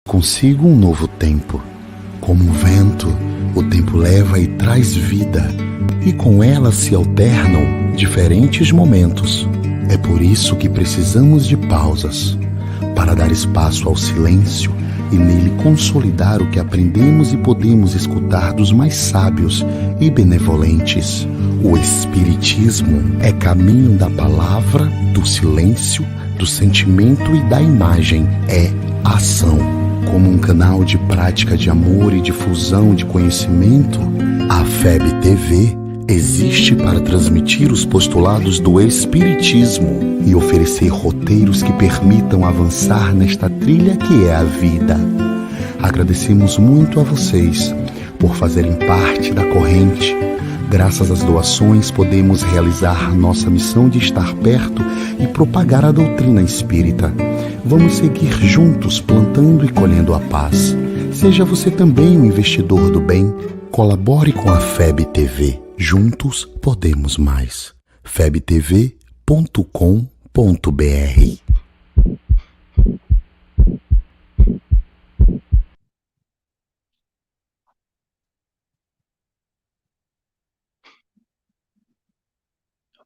consigo um novo tempo. Como um vento, o tempo leva e traz vida, e com ela se alternam diferentes momentos. É por isso que precisamos de pausas, para dar espaço ao silêncio e nele consolidar o que aprendemos e podemos escutar dos mais sábios e benevolentes. O Espiritismo é caminho da palavra, do silêncio, do sentimento e da imagem. É ação. Como um canal de prática de amor e difusão de conhecimento, a FEB TV existe para transmitir os postulados do Espiritismo e oferecer roteiros que permitam avançar nesta trilha que é a vida. Agradecemos muito a vocês por fazerem parte da corrente. Graças às doações, podemos realizar nossa missão de estar perto e propagar a doutrina espírita. Vamos seguir juntos plantando e colhendo a paz. Seja você também um investidor do bem. Colabore com a FEB TV. Juntos podemos mais. febtv.com.br.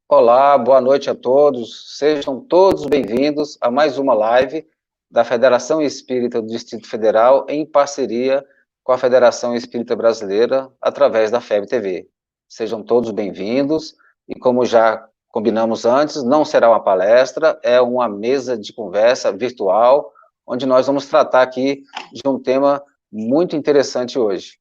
Olá, boa noite a todos. Sejam todos bem-vindos a mais uma live da Federação Espírita do Distrito Federal em parceria com a Federação Espírita Brasileira através da FEB TV. Sejam todos bem-vindos e, como já combinamos antes, não será uma palestra, é uma mesa de conversa virtual, onde nós vamos tratar aqui de um tema muito interessante hoje.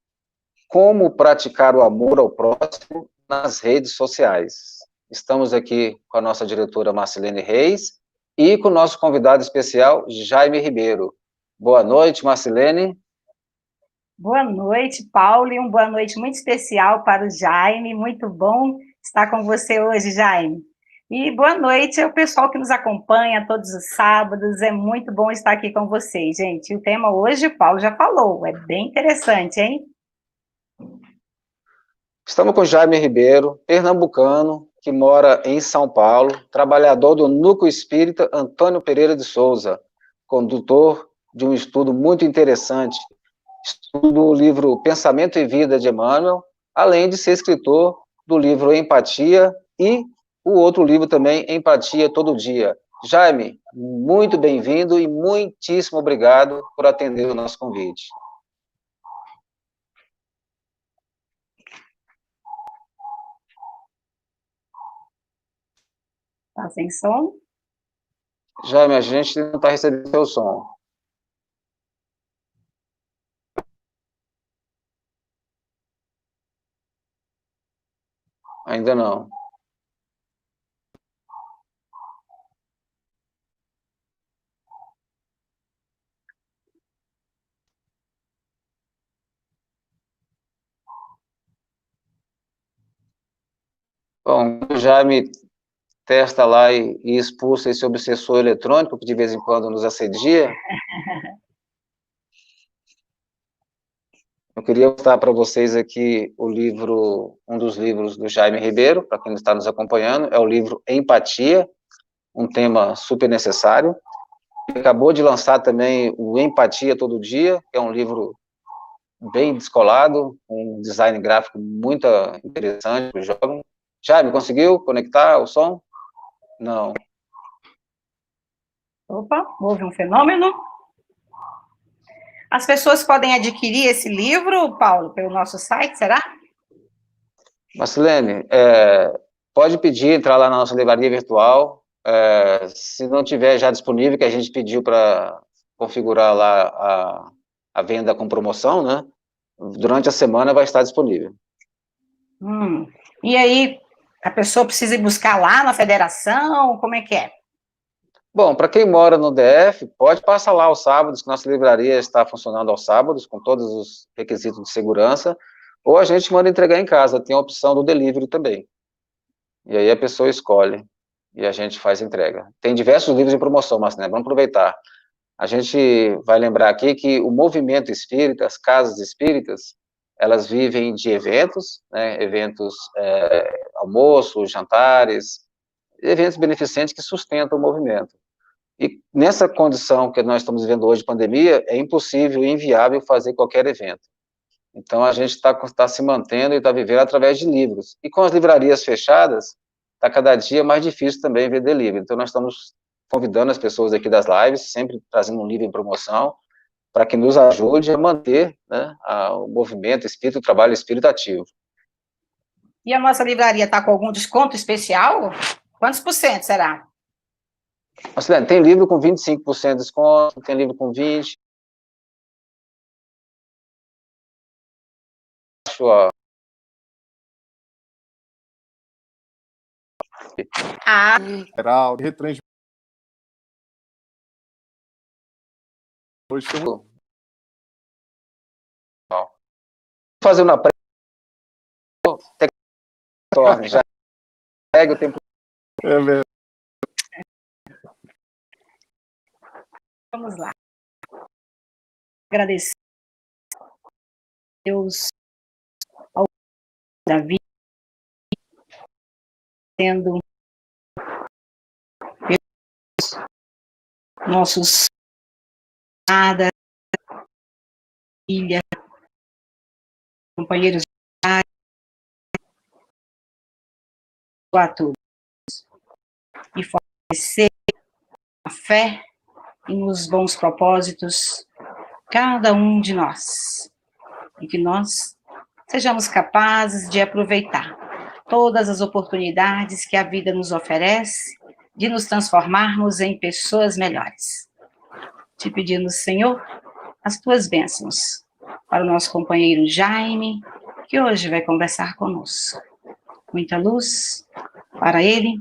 Como praticar o amor ao próximo nas redes sociais. Estamos aqui com a nossa diretora Marcilene Reis e com o nosso convidado especial, Jaime Ribeiro. Boa noite, Marcilene. Boa noite, Paulo, e uma boa noite muito especial para o Jaime. Muito bom estar com você hoje, Jaime. E boa noite ao pessoal que nos acompanha todos os sábados. É muito bom estar aqui com vocês, gente. E o tema hoje, o Paulo já falou, é bem interessante, hein? Estamos com Jaime Ribeiro, pernambucano, que mora em São Paulo, trabalhador do Núcleo Espírita Antônio Pereira de Souza, condutor de um estudo muito interessante, estudo o livro Pensamento e Vida de Emmanuel, além de ser escritor do livro Empatia e o outro livro também, Empatia Todo Dia. Jaime, muito bem-vindo e muitíssimo obrigado por atender o nosso convite. Tá sem som? Jaime, a gente não está recebendo seu som. Ainda não. Bom, o Jaime testa lá e expulsa esse obsessor eletrônico que de vez em quando nos assedia. Eu queria mostrar para vocês aqui o livro, um dos livros do Jaime Ribeiro, para quem está nos acompanhando, é o livro Empatia, um tema super necessário. Ele acabou de lançar também o Empatia Todo Dia, que é um livro bem descolado, com um design gráfico muito interessante para o jovem. Jaime, conseguiu conectar o som? Não. Opa, houve um fenômeno. As pessoas podem adquirir esse livro, Paulo, pelo nosso site, será? Marcilene, pode pedir, entrar lá na nossa livraria virtual, se não tiver já disponível, que a gente pediu para configurar lá a venda com promoção, né? Durante a semana vai estar disponível. E aí, a pessoa precisa ir buscar lá na federação? Como é que é? Bom, para quem mora no DF, pode passar lá aos sábados, que nossa livraria está funcionando aos sábados, com todos os requisitos de segurança, ou a gente manda entregar em casa, tem a opção do delivery também. E aí a pessoa escolhe, e a gente faz entrega. Tem diversos livros em promoção, mas né, vamos aproveitar. A gente vai lembrar aqui que o movimento espírita, as casas espíritas, elas vivem de eventos, né, eventos, almoços, jantares, eventos beneficentes que sustentam o movimento. E nessa condição que nós estamos vivendo hoje, pandemia, é impossível, inviável fazer qualquer evento. Então, a gente está se mantendo e está vivendo através de livros. E com as livrarias fechadas, está cada dia mais difícil também vender livro. Então, nós estamos convidando as pessoas aqui das lives, sempre trazendo um livro em promoção, para que nos ajude a manter, né, o movimento espírita, o trabalho espírita ativo. E a nossa livraria está com algum desconto especial? Quantos por cento será? Marcelene, tem livro com 25% de desconto, tem livro com 20%. Ó. Geral, retransmissão. Hoje estamos... Fazer uma pré... já pega o tempo. É verdade. Vamos lá. Agradecer a Deus ao Davi, tendo nossos nada, filha, companheiros de a todos e fortalecer a fé e nos bons propósitos, cada um de nós, e que nós sejamos capazes de aproveitar todas as oportunidades que a vida nos oferece, de nos transformarmos em pessoas melhores. Te pedimos, Senhor, as tuas bênçãos para o nosso companheiro Jaime, que hoje vai conversar conosco. Muita luz para ele,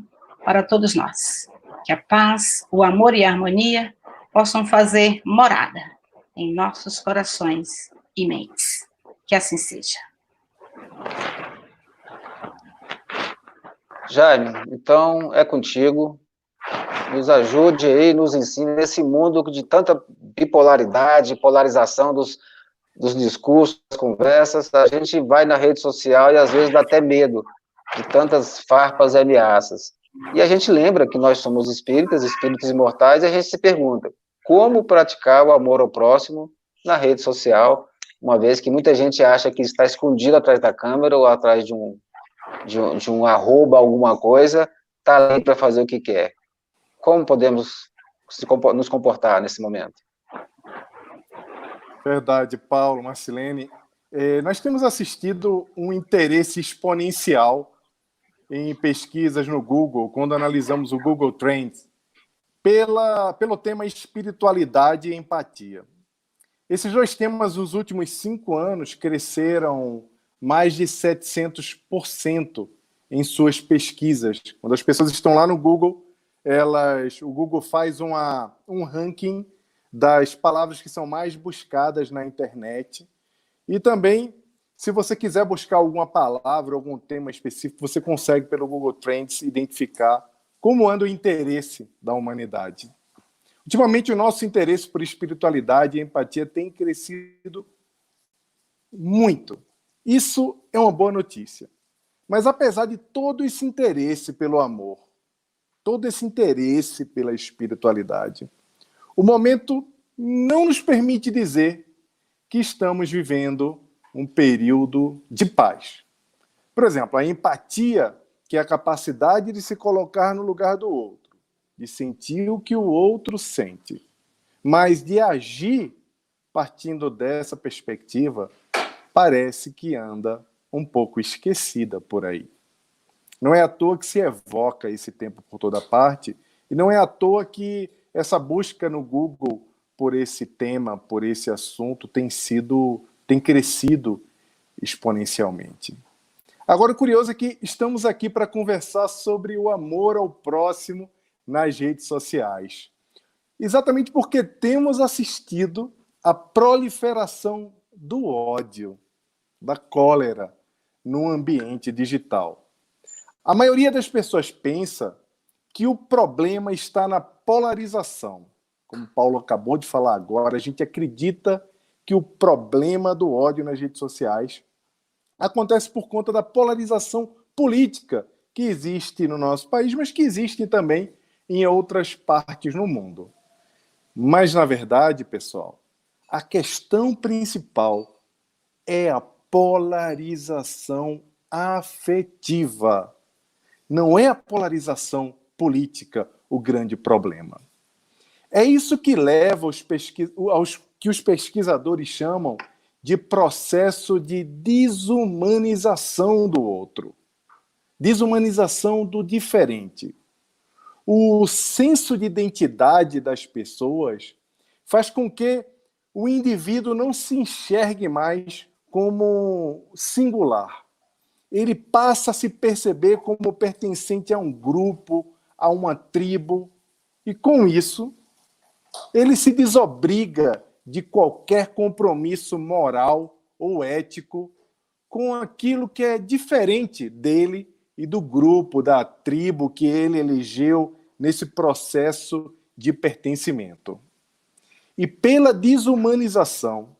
para todos nós. Que a paz, o amor e a harmonia possam fazer morada em nossos corações e mentes. Que assim seja. Jaime, então é contigo. Nos ajude aí, nos ensine nesse mundo de tanta bipolaridade, polarização dos discursos, das conversas. A gente vai na rede social e às vezes dá até medo de tantas farpas e ameaças. E a gente lembra que nós somos espíritas, espíritos imortais, e a gente se pergunta, como praticar o amor ao próximo na rede social, uma vez que muita gente acha que está escondido atrás da câmera ou atrás de um arroba alguma coisa, está ali para fazer o que quer. Como podemos nos comportar nesse momento? Verdade, Paulo, Marcelene. Nós temos assistido um interesse exponencial em pesquisas no Google, quando analisamos o Google Trends, pelo tema espiritualidade e empatia. Esses dois temas, nos últimos 5 anos, cresceram mais de 700% em suas pesquisas. Quando as pessoas estão lá no Google, o Google faz um ranking das palavras que são mais buscadas na internet. E também, se você quiser buscar alguma palavra, algum tema específico, você consegue, pelo Google Trends, identificar como anda o interesse da humanidade. Ultimamente, o nosso interesse por espiritualidade e empatia tem crescido muito. Isso é uma boa notícia. Mas, apesar de todo esse interesse pelo amor, todo esse interesse pela espiritualidade, o momento não nos permite dizer que estamos vivendo um período de paz. Por exemplo, a empatia, que é a capacidade de se colocar no lugar do outro, de sentir o que o outro sente, mas de agir partindo dessa perspectiva, parece que anda um pouco esquecida por aí. Não é à toa que se evoca esse tempo por toda parte, e não é à toa que essa busca no Google por esse tema, por esse assunto, tem crescido exponencialmente. Agora, o curioso é que estamos aqui para conversar sobre o amor ao próximo nas redes sociais. Exatamente porque temos assistido à proliferação do ódio, da cólera, no ambiente digital. A maioria das pessoas pensa que o problema está na polarização. Como o Paulo acabou de falar agora, a gente acredita que o problema do ódio nas redes sociais acontece por conta da polarização política que existe no nosso país, mas que existe também em outras partes no mundo. Mas, na verdade, pessoal, a questão principal é a polarização afetiva. Não é a polarização política o grande problema. É isso que leva aos que os pesquisadores chamam de processo de desumanização do outro, desumanização do diferente. O senso de identidade das pessoas faz com que o indivíduo não se enxergue mais como singular. Ele passa a se perceber como pertencente a um grupo, a uma tribo, e com isso, ele se desobriga de qualquer compromisso moral ou ético com aquilo que é diferente dele e do grupo, da tribo que ele elegeu nesse processo de pertencimento. E pela desumanização,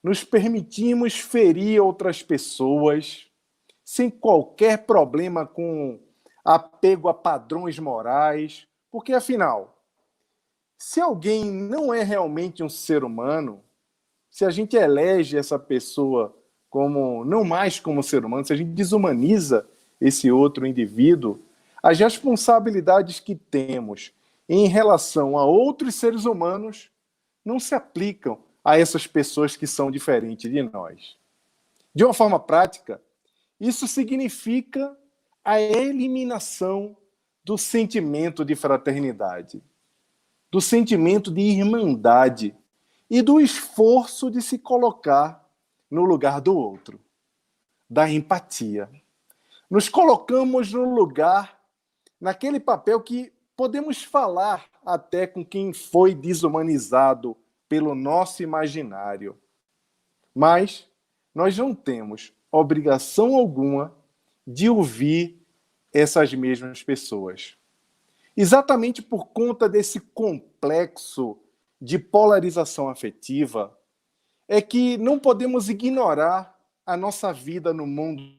nos permitimos ferir outras pessoas sem qualquer problema com apego a padrões morais, porque, afinal, se alguém não é realmente um ser humano, se a gente elege essa pessoa como não mais como ser humano, se a gente desumaniza esse outro indivíduo, as responsabilidades que temos em relação a outros seres humanos não se aplicam a essas pessoas que são diferentes de nós. De uma forma prática, isso significa a eliminação do sentimento de fraternidade, do sentimento de irmandade e do esforço de se colocar no lugar do outro, da empatia. Nos colocamos no lugar, naquele papel que podemos falar até com quem foi desumanizado pelo nosso imaginário. Mas nós não temos obrigação alguma de ouvir essas mesmas pessoas. Exatamente por conta desse complexo de polarização afetiva, é que não podemos ignorar a nossa vida no mundo.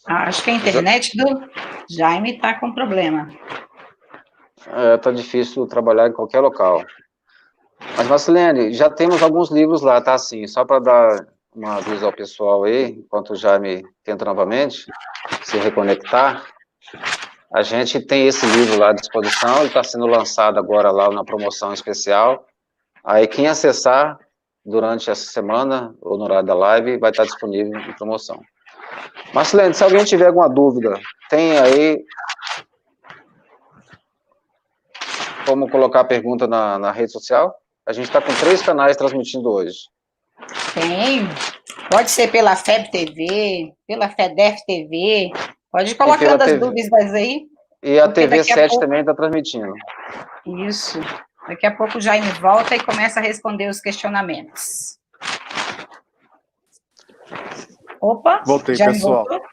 Acho que a internet do Jaime está com problema. Tá difícil trabalhar em qualquer local. Mas, Marcelene, já temos alguns livros lá, tá? Assim, só para dar uma aviso ao pessoal aí, enquanto o Jaime tenta novamente se reconectar, a gente tem esse livro lá à disposição, ele está sendo lançado agora lá na promoção especial. Aí quem acessar durante essa semana, ou no horário da live, vai estar disponível em promoção. Marcelene, se alguém tiver alguma dúvida, tem aí como colocar a pergunta na rede social? A gente está com 3 canais transmitindo hoje. Tem. Pode ser pela FEB TV, pela FEDEF TV. Pode colocar as dúvidas aí. E a TV7 também está transmitindo. Isso. Daqui a pouco o Jaime volta e começa a responder os questionamentos. Opa, voltei, Jaime pessoal. Voltou?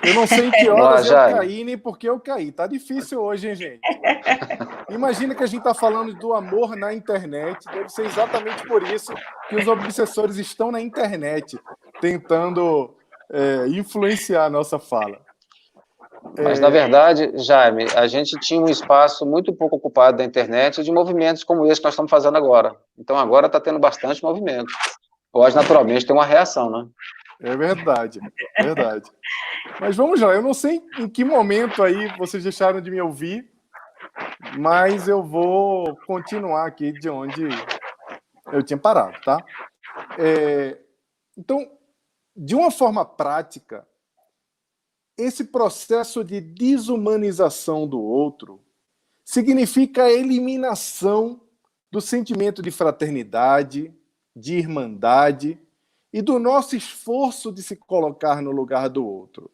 Eu não sei em que horas eu caí, nem porque eu caí. Tá difícil hoje, hein, gente? Imagina que a gente tá falando do amor na internet. Deve ser exatamente por isso que os obsessores estão na internet, tentando influenciar a nossa fala. Mas, na verdade, Jaime, a gente tinha um espaço muito pouco ocupado da internet de movimentos como esse que nós estamos fazendo agora. Então, agora está tendo bastante movimento. Pode, naturalmente, ter uma reação, né? É verdade, verdade. Mas vamos lá, eu não sei em que momento aí vocês deixaram de me ouvir, mas eu vou continuar aqui de onde eu tinha parado, tá? Então, de uma forma prática, esse processo de desumanização do outro significa a eliminação do sentimento de fraternidade, de irmandade e do nosso esforço de se colocar no lugar do outro,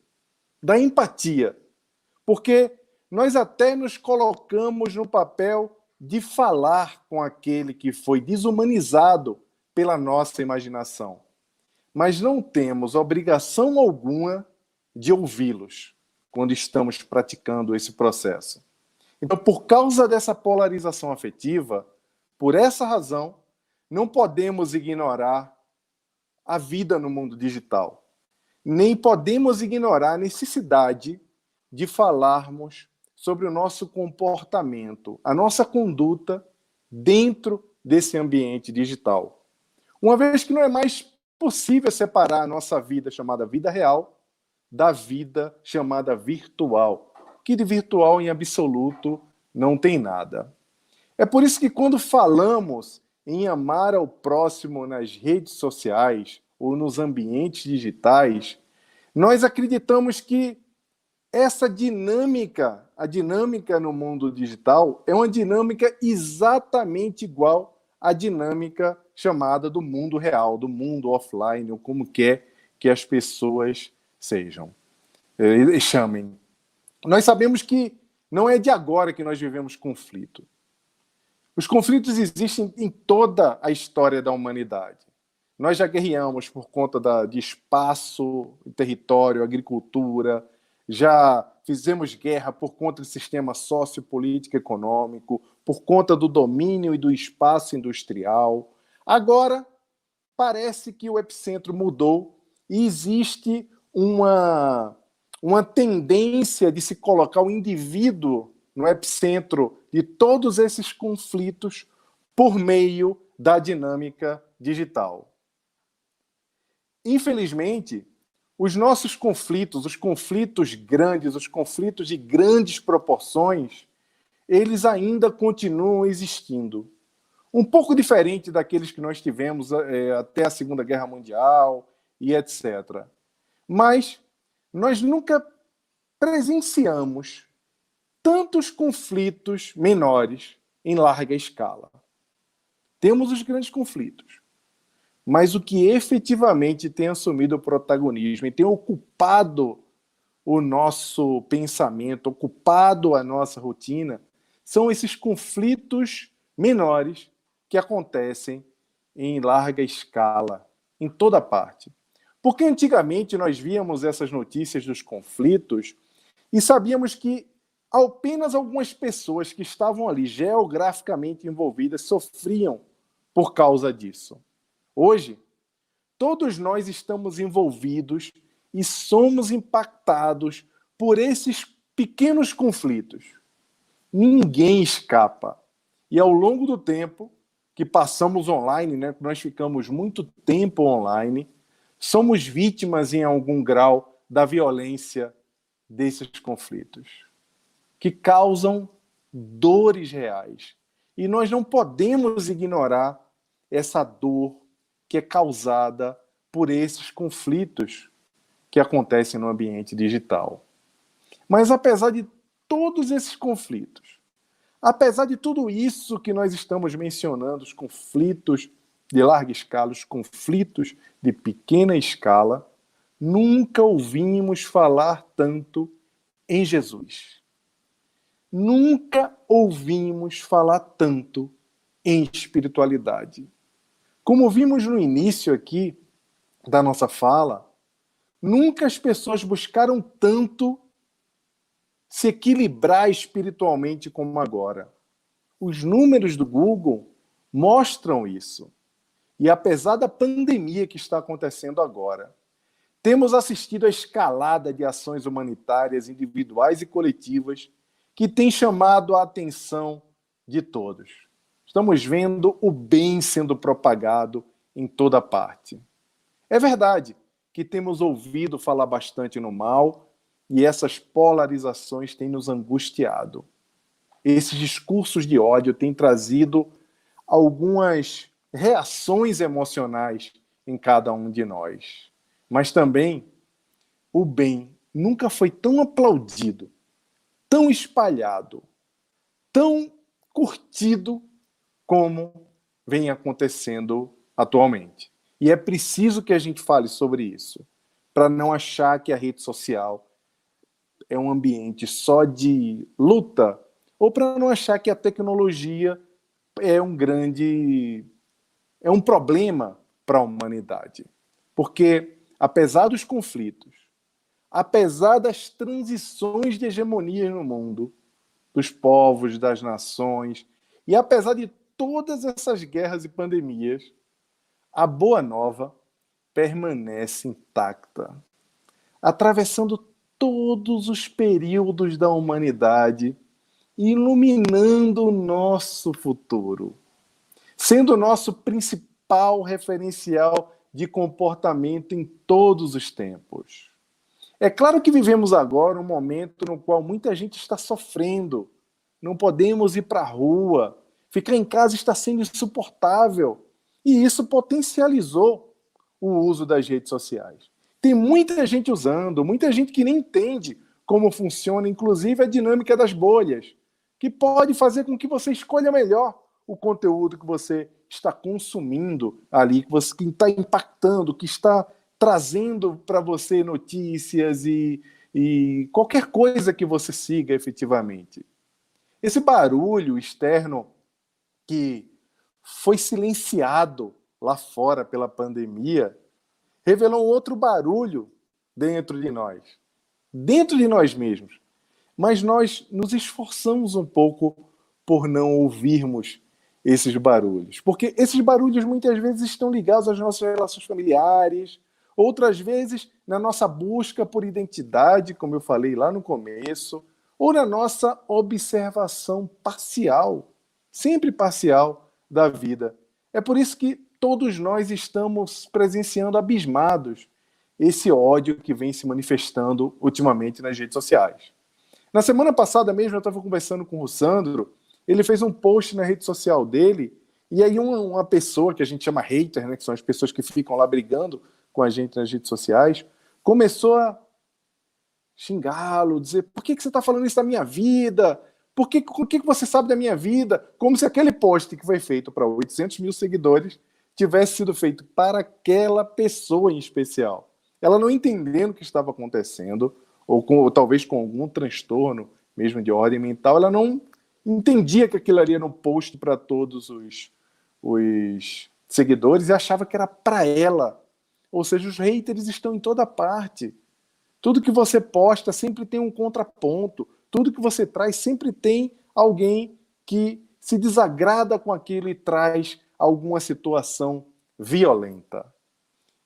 da empatia, porque nós até nos colocamos no papel de falar com aquele que foi desumanizado pela nossa imaginação, mas não temos obrigação alguma de ouvi-los, quando estamos praticando esse processo. Então, por causa dessa polarização afetiva, por essa razão, não podemos ignorar a vida no mundo digital. Nem podemos ignorar a necessidade de falarmos sobre o nosso comportamento, a nossa conduta dentro desse ambiente digital. Uma vez que não é mais possível separar a nossa vida chamada vida real da vida chamada virtual, que de virtual em absoluto não tem nada. É por isso que quando falamos em amar ao próximo nas redes sociais ou nos ambientes digitais, nós acreditamos que essa dinâmica, a dinâmica no mundo digital, é uma dinâmica exatamente igual à dinâmica chamada do mundo real, do mundo offline, ou como quer que as pessoas chamem. Nós sabemos que não é de agora que nós vivemos conflito. Os conflitos existem em toda a história da humanidade. Nós já guerreamos por conta de espaço, território, agricultura, já fizemos guerra por conta do sistema sociopolítico econômico, por conta do domínio e do espaço industrial. Agora, parece que o epicentro mudou e existe uma tendência de se colocar o indivíduo no epicentro de todos esses conflitos por meio da dinâmica digital. Infelizmente, os nossos conflitos, os conflitos grandes, os conflitos de grandes proporções, eles ainda continuam existindo. Um pouco diferente daqueles que nós tivemos até a Segunda Guerra Mundial e etc. Mas nós nunca presenciamos tantos conflitos menores em larga escala. Temos os grandes conflitos, mas o que efetivamente tem assumido o protagonismo e tem ocupado o nosso pensamento, ocupado a nossa rotina, são esses conflitos menores que acontecem em larga escala, em toda parte. Porque antigamente nós víamos essas notícias dos conflitos e sabíamos que apenas algumas pessoas que estavam ali geograficamente envolvidas sofriam por causa disso. Hoje, todos nós estamos envolvidos e somos impactados por esses pequenos conflitos. Ninguém escapa. E ao longo do tempo que passamos online, né, nós ficamos muito tempo online, somos vítimas em algum grau da violência desses conflitos, que causam dores reais. E nós não podemos ignorar essa dor que é causada por esses conflitos que acontecem no ambiente digital. Mas apesar de todos esses conflitos, apesar de tudo isso que nós estamos mencionando, os conflitos de larga escala, os conflitos de pequena escala, nunca ouvimos falar tanto em Jesus. Nunca ouvimos falar tanto em espiritualidade. Como vimos no início aqui da nossa fala, nunca as pessoas buscaram tanto se equilibrar espiritualmente como agora. Os números do Google mostram isso. E apesar da pandemia que está acontecendo agora, temos assistido à escalada de ações humanitárias individuais e coletivas que tem chamado a atenção de todos. Estamos vendo o bem sendo propagado em toda parte. É verdade que temos ouvido falar bastante no mal e essas polarizações têm nos angustiado. Esses discursos de ódio têm trazido algumas reações emocionais em cada um de nós. Mas também o bem nunca foi tão aplaudido, tão espalhado, tão curtido como vem acontecendo atualmente. E é preciso que a gente fale sobre isso, para não achar que a rede social é um ambiente só de luta, ou para não achar que a tecnologia é um problema para a humanidade. Porque, apesar dos conflitos, apesar das transições de hegemonia no mundo, dos povos, das nações, e apesar de todas essas guerras e pandemias, a Boa Nova permanece intacta, atravessando todos os períodos da humanidade, iluminando o nosso futuro, sendo o nosso principal referencial de comportamento em todos os tempos. É claro que vivemos agora um momento no qual muita gente está sofrendo, não podemos ir para a rua, ficar em casa está sendo insuportável, e isso potencializou o uso das redes sociais. Tem muita gente usando, muita gente que nem entende como funciona, inclusive a dinâmica das bolhas, que pode fazer com que você escolha melhor o conteúdo que você está consumindo ali, que está impactando, que está trazendo para você notícias e qualquer coisa que você siga efetivamente. Esse barulho externo que foi silenciado lá fora pela pandemia revelou outro barulho dentro de nós mesmos. Mas nós nos esforçamos um pouco por não ouvirmos esses barulhos. Porque esses barulhos muitas vezes estão ligados às nossas relações familiares, outras vezes na nossa busca por identidade, como eu falei lá no começo, ou na nossa observação parcial, sempre parcial, da vida. É por isso que todos nós estamos presenciando abismados esse ódio que vem se manifestando ultimamente nas redes sociais. Na semana passada mesmo, eu estava conversando com o Sandro, ele fez um post na rede social dele, e aí uma pessoa que a gente chama hater, né, que são as pessoas que ficam lá brigando com a gente nas redes sociais, começou a xingá-lo, dizer, por que você está falando isso da minha vida? O que você sabe da minha vida? Como se aquele post que foi feito para 800 mil seguidores tivesse sido feito para aquela pessoa em especial. Ela não entendendo o que estava acontecendo, ou talvez com algum transtorno mesmo de ordem mental, ela não entendia que aquilo ali era um post para todos os seguidores e achava que era para ela. Ou seja, os haters estão em toda parte. Tudo que você posta sempre tem um contraponto. Tudo que você traz sempre tem alguém que se desagrada com aquilo e traz alguma situação violenta.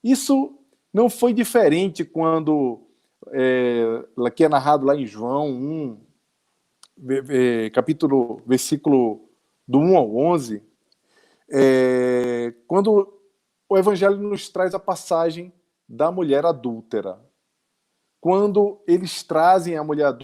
Isso não foi diferente quando, que é narrado lá em João 1, versículo do 1 ao 11, quando o Evangelho nos traz a passagem da mulher adúltera. Quando eles trazem a mulher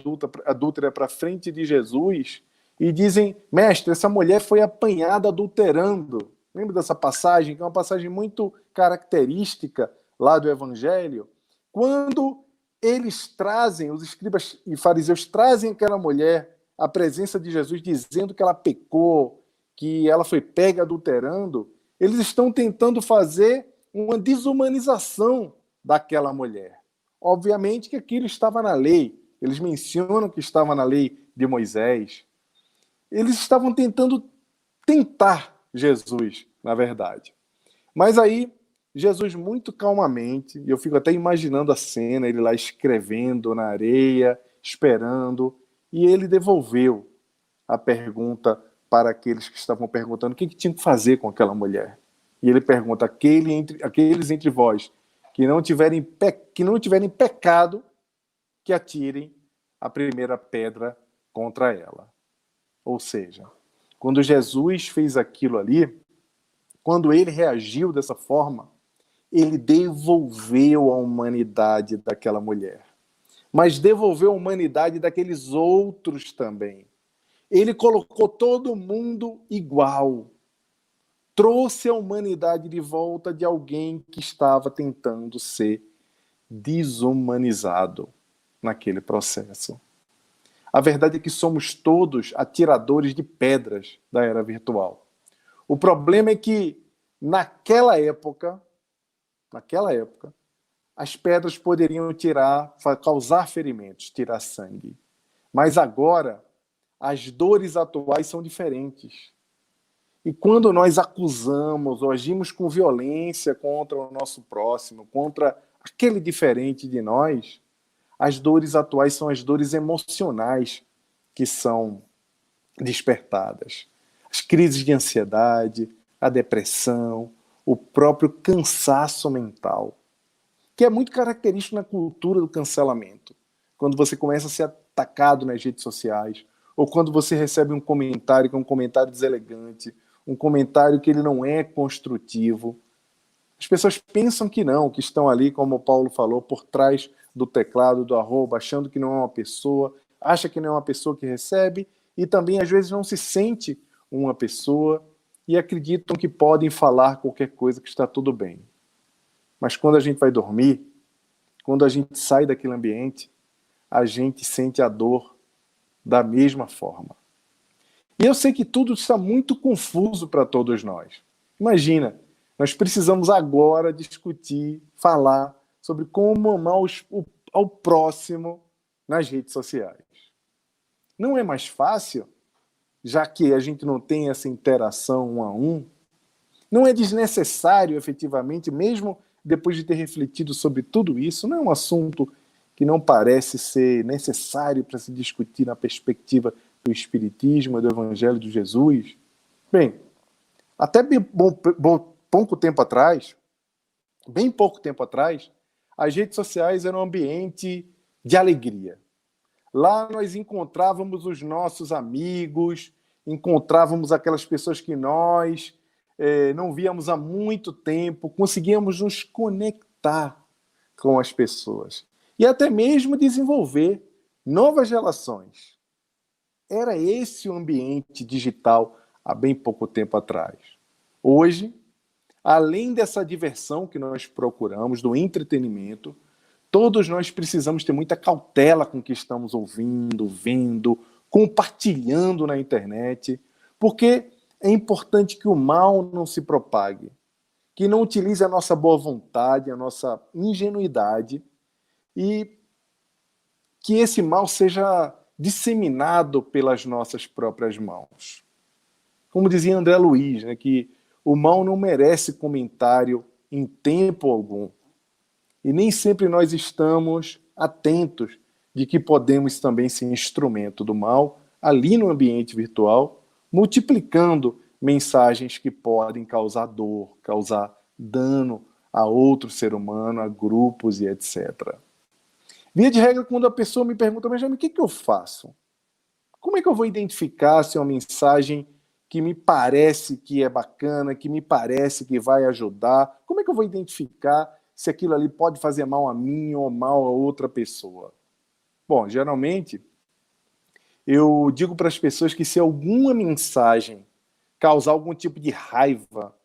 adúltera para frente de Jesus e dizem, mestre, essa mulher foi apanhada adulterando. Lembra dessa passagem? Que é uma passagem muito característica lá do Evangelho. Quando eles trazem, os escribas e fariseus trazem aquela mulher à presença de Jesus, dizendo que ela pecou, que ela foi pega adulterando, eles estão tentando fazer uma desumanização daquela mulher. Obviamente que aquilo estava na lei, eles mencionam que estava na lei de Moisés. Eles estavam tentando tentar Jesus, na verdade. Mas aí, Jesus muito calmamente, e eu fico até imaginando a cena, ele lá escrevendo na areia, esperando, e ele devolveu a pergunta para aqueles que estavam perguntando o que tinham que fazer com aquela mulher. E ele pergunta, aqueles entre vós que não tiverem pecado, que atirem a primeira pedra contra ela. Ou seja, quando Jesus fez aquilo ali, quando ele reagiu dessa forma, ele devolveu a humanidade daquela mulher. Mas devolveu a humanidade daqueles outros também. Ele colocou todo mundo igual. Trouxe a humanidade de volta de alguém que estava tentando ser desumanizado naquele processo. A verdade é que somos todos atiradores de pedras da era virtual. O problema é que, naquela época, as pedras poderiam causar ferimentos, tirar sangue. Mas agora, as dores atuais são diferentes. E quando nós acusamos ou agimos com violência contra o nosso próximo, contra aquele diferente de nós, As dores atuais são as dores emocionais que são despertadas. As crises de ansiedade, a depressão, o próprio cansaço mental, que é muito característico na cultura do cancelamento. Quando você começa a ser atacado nas redes sociais, ou quando você recebe um comentário que é um comentário deselegante, um comentário que ele não é construtivo. As pessoas pensam que não, que estão ali, como o Paulo falou, por trás do teclado, do arroba, achando que não é uma pessoa, acha que não é uma pessoa que recebe, e também às vezes não se sente uma pessoa, e acreditam que podem falar qualquer coisa, que está tudo bem. Mas quando a gente vai dormir, quando a gente sai daquele ambiente, a gente sente a dor da mesma forma. E eu sei que tudo está muito confuso para todos nós. Imagina, nós precisamos agora discutir, falar sobre como amar ao próximo nas redes sociais. Não é mais fácil, já que a gente não tem essa interação um a um? Não é desnecessário, efetivamente, mesmo depois de ter refletido sobre tudo isso? Não é um assunto que não parece ser necessário para se discutir na perspectiva do Espiritismo, do Evangelho de Jesus? Bem, até bem pouco tempo atrás, as redes sociais eram um ambiente de alegria. Lá nós encontrávamos os nossos amigos, encontrávamos aquelas pessoas que nós não víamos há muito tempo, conseguíamos nos conectar com as pessoas e até mesmo desenvolver novas relações. Era esse o ambiente digital há bem pouco tempo atrás. Hoje, além dessa diversão que nós procuramos, do entretenimento, todos nós precisamos ter muita cautela com o que estamos ouvindo, vendo, compartilhando na internet, porque é importante que o mal não se propague, que não utilize a nossa boa vontade, a nossa ingenuidade, e que esse mal seja disseminado pelas nossas próprias mãos. Como dizia André Luiz, né, que o mal não merece comentário em tempo algum. E nem sempre nós estamos atentos de que podemos também ser instrumento do mal ali no ambiente virtual, multiplicando mensagens que podem causar dor, causar dano a outro ser humano, a grupos e etc. Via de regra, quando a pessoa me pergunta, mas o que eu faço? Como é que eu vou identificar se é uma mensagem que me parece que é bacana, que me parece que vai ajudar? Como é que eu vou identificar se aquilo ali pode fazer mal a mim ou mal a outra pessoa? Bom, geralmente, eu digo para as pessoas que se alguma mensagem causar algum tipo de raiva,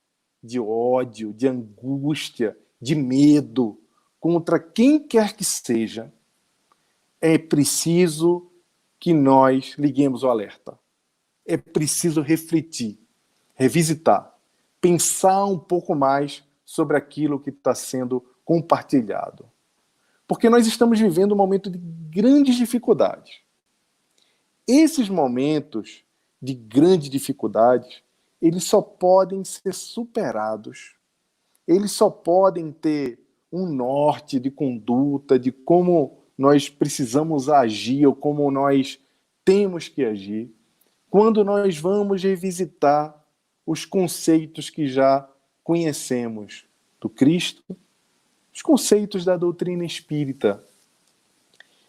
de ódio, de angústia, de medo contra quem quer que seja, é preciso que nós liguemos o alerta. É preciso refletir, revisitar, pensar um pouco mais sobre aquilo que está sendo compartilhado. Porque nós estamos vivendo um momento de grandes dificuldades. Esses momentos de grandes dificuldades, eles só podem ser superados, eles só podem ter um norte de conduta, de como nós precisamos agir ou como nós temos que agir, quando nós vamos revisitar os conceitos que já conhecemos do Cristo, os conceitos da doutrina espírita.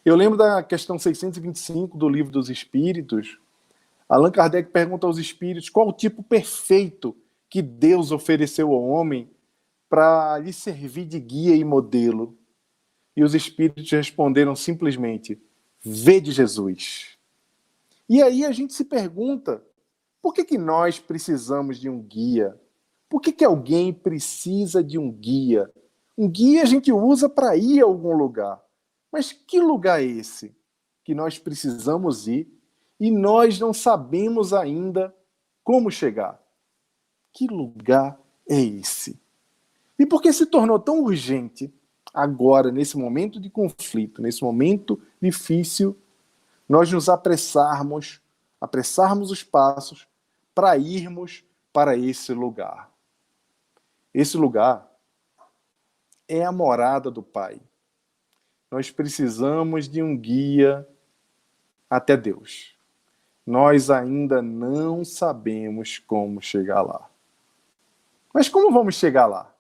Eu lembro da questão 625 do Livro dos Espíritos. Allan Kardec pergunta aos espíritos qual o tipo perfeito que Deus ofereceu ao homem para lhe servir de guia e modelo. E os espíritos responderam simplesmente: vede Jesus. E aí a gente se pergunta, por que nós precisamos de um guia? Por que alguém precisa de um guia? Um guia a gente usa para ir a algum lugar. Mas que lugar é esse que nós precisamos ir e nós não sabemos ainda como chegar? Que lugar é esse? E por que se tornou tão urgente agora, nesse momento de conflito, nesse momento difícil, nós nos apressarmos os passos para irmos para esse lugar? Esse lugar é a morada do Pai. nós precisamos de um guia até Deus. Nós ainda não sabemos como chegar lá. Mas como vamos chegar lá?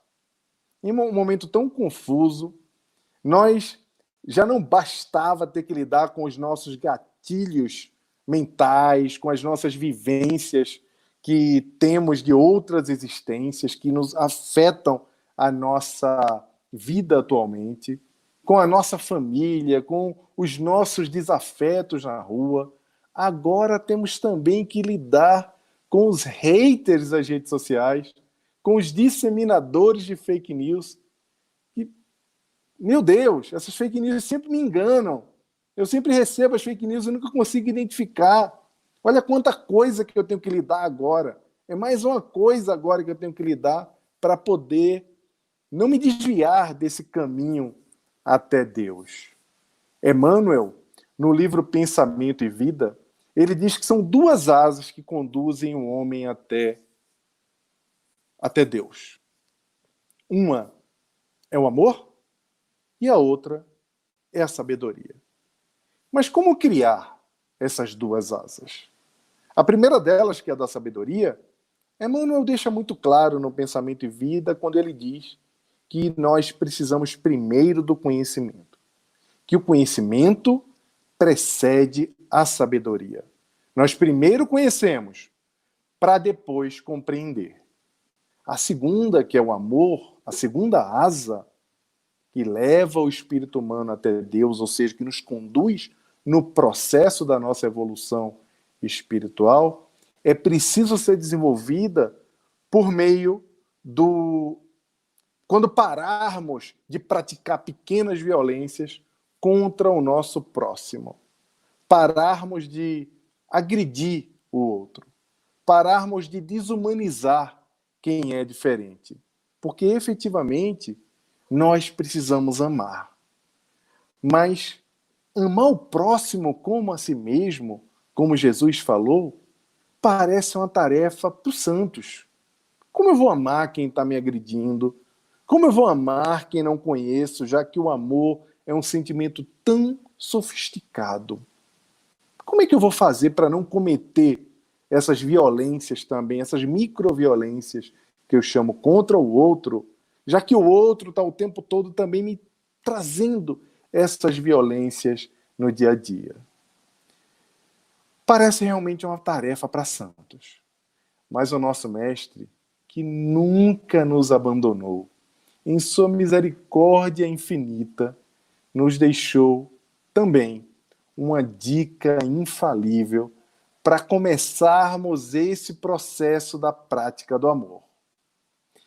Em um momento tão confuso, nós já não bastava ter que lidar com os nossos gatilhos mentais, com as nossas vivências que temos de outras existências que nos afetam a nossa vida atualmente, com a nossa família, com os nossos desafetos na rua. Agora temos também que lidar com os haters das redes sociais, com os disseminadores de fake news. E, meu Deus, essas fake news sempre me enganam. Eu sempre recebo as fake news e nunca consigo identificar. Olha quanta coisa que eu tenho que lidar agora. É mais uma coisa agora que eu tenho que lidar para poder não me desviar desse caminho até Deus. Emmanuel, no livro Pensamento e Vida, ele diz que são duas asas que conduzem o homem até Deus. Uma é o amor e a outra é a sabedoria. Mas como criar essas duas asas? A primeira delas, que é a da sabedoria, Emmanuel deixa muito claro no Pensamento e Vida quando ele diz que nós precisamos primeiro do conhecimento. Que o conhecimento precede a sabedoria. Nós primeiro conhecemos para depois compreender. A segunda, que é o amor, a segunda asa que leva o espírito humano até Deus, ou seja, que nos conduz no processo da nossa evolução espiritual, é preciso ser desenvolvida por meio do... Quando pararmos de praticar pequenas violências contra o nosso próximo, pararmos de agredir o outro, pararmos de desumanizar quem é diferente. Porque, efetivamente, nós precisamos amar. Mas amar o próximo como a si mesmo, como Jesus falou, parece uma tarefa para os santos. Como eu vou amar quem está me agredindo? Como eu vou amar quem não conheço, já que o amor é um sentimento tão sofisticado? Como é que eu vou fazer para não cometer essas violências também, essas microviolências que eu chamo contra o outro, já que o outro está o tempo todo também me trazendo essas violências no dia a dia? Parece realmente uma tarefa para santos. Mas o nosso mestre, que nunca nos abandonou, em sua misericórdia infinita, nos deixou também uma dica infalível para começarmos esse processo da prática do amor.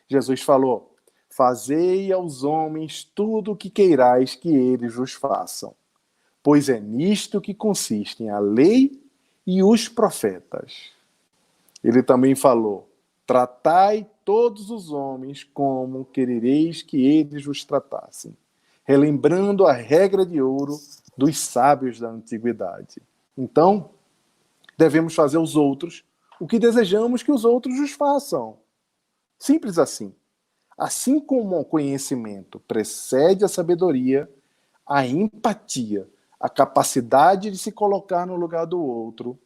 Jesus falou: fazei aos homens tudo o que queirais que eles vos façam, pois é nisto que consistem a lei e os profetas. Ele também falou: tratai todos os homens como querereis que eles vos tratassem, relembrando a regra de ouro dos sábios da antiguidade. Então, devemos fazer aos outros o que desejamos que os outros nos façam. Simples assim. Assim como o conhecimento precede a sabedoria, a empatia, a capacidade de se colocar no lugar do outro,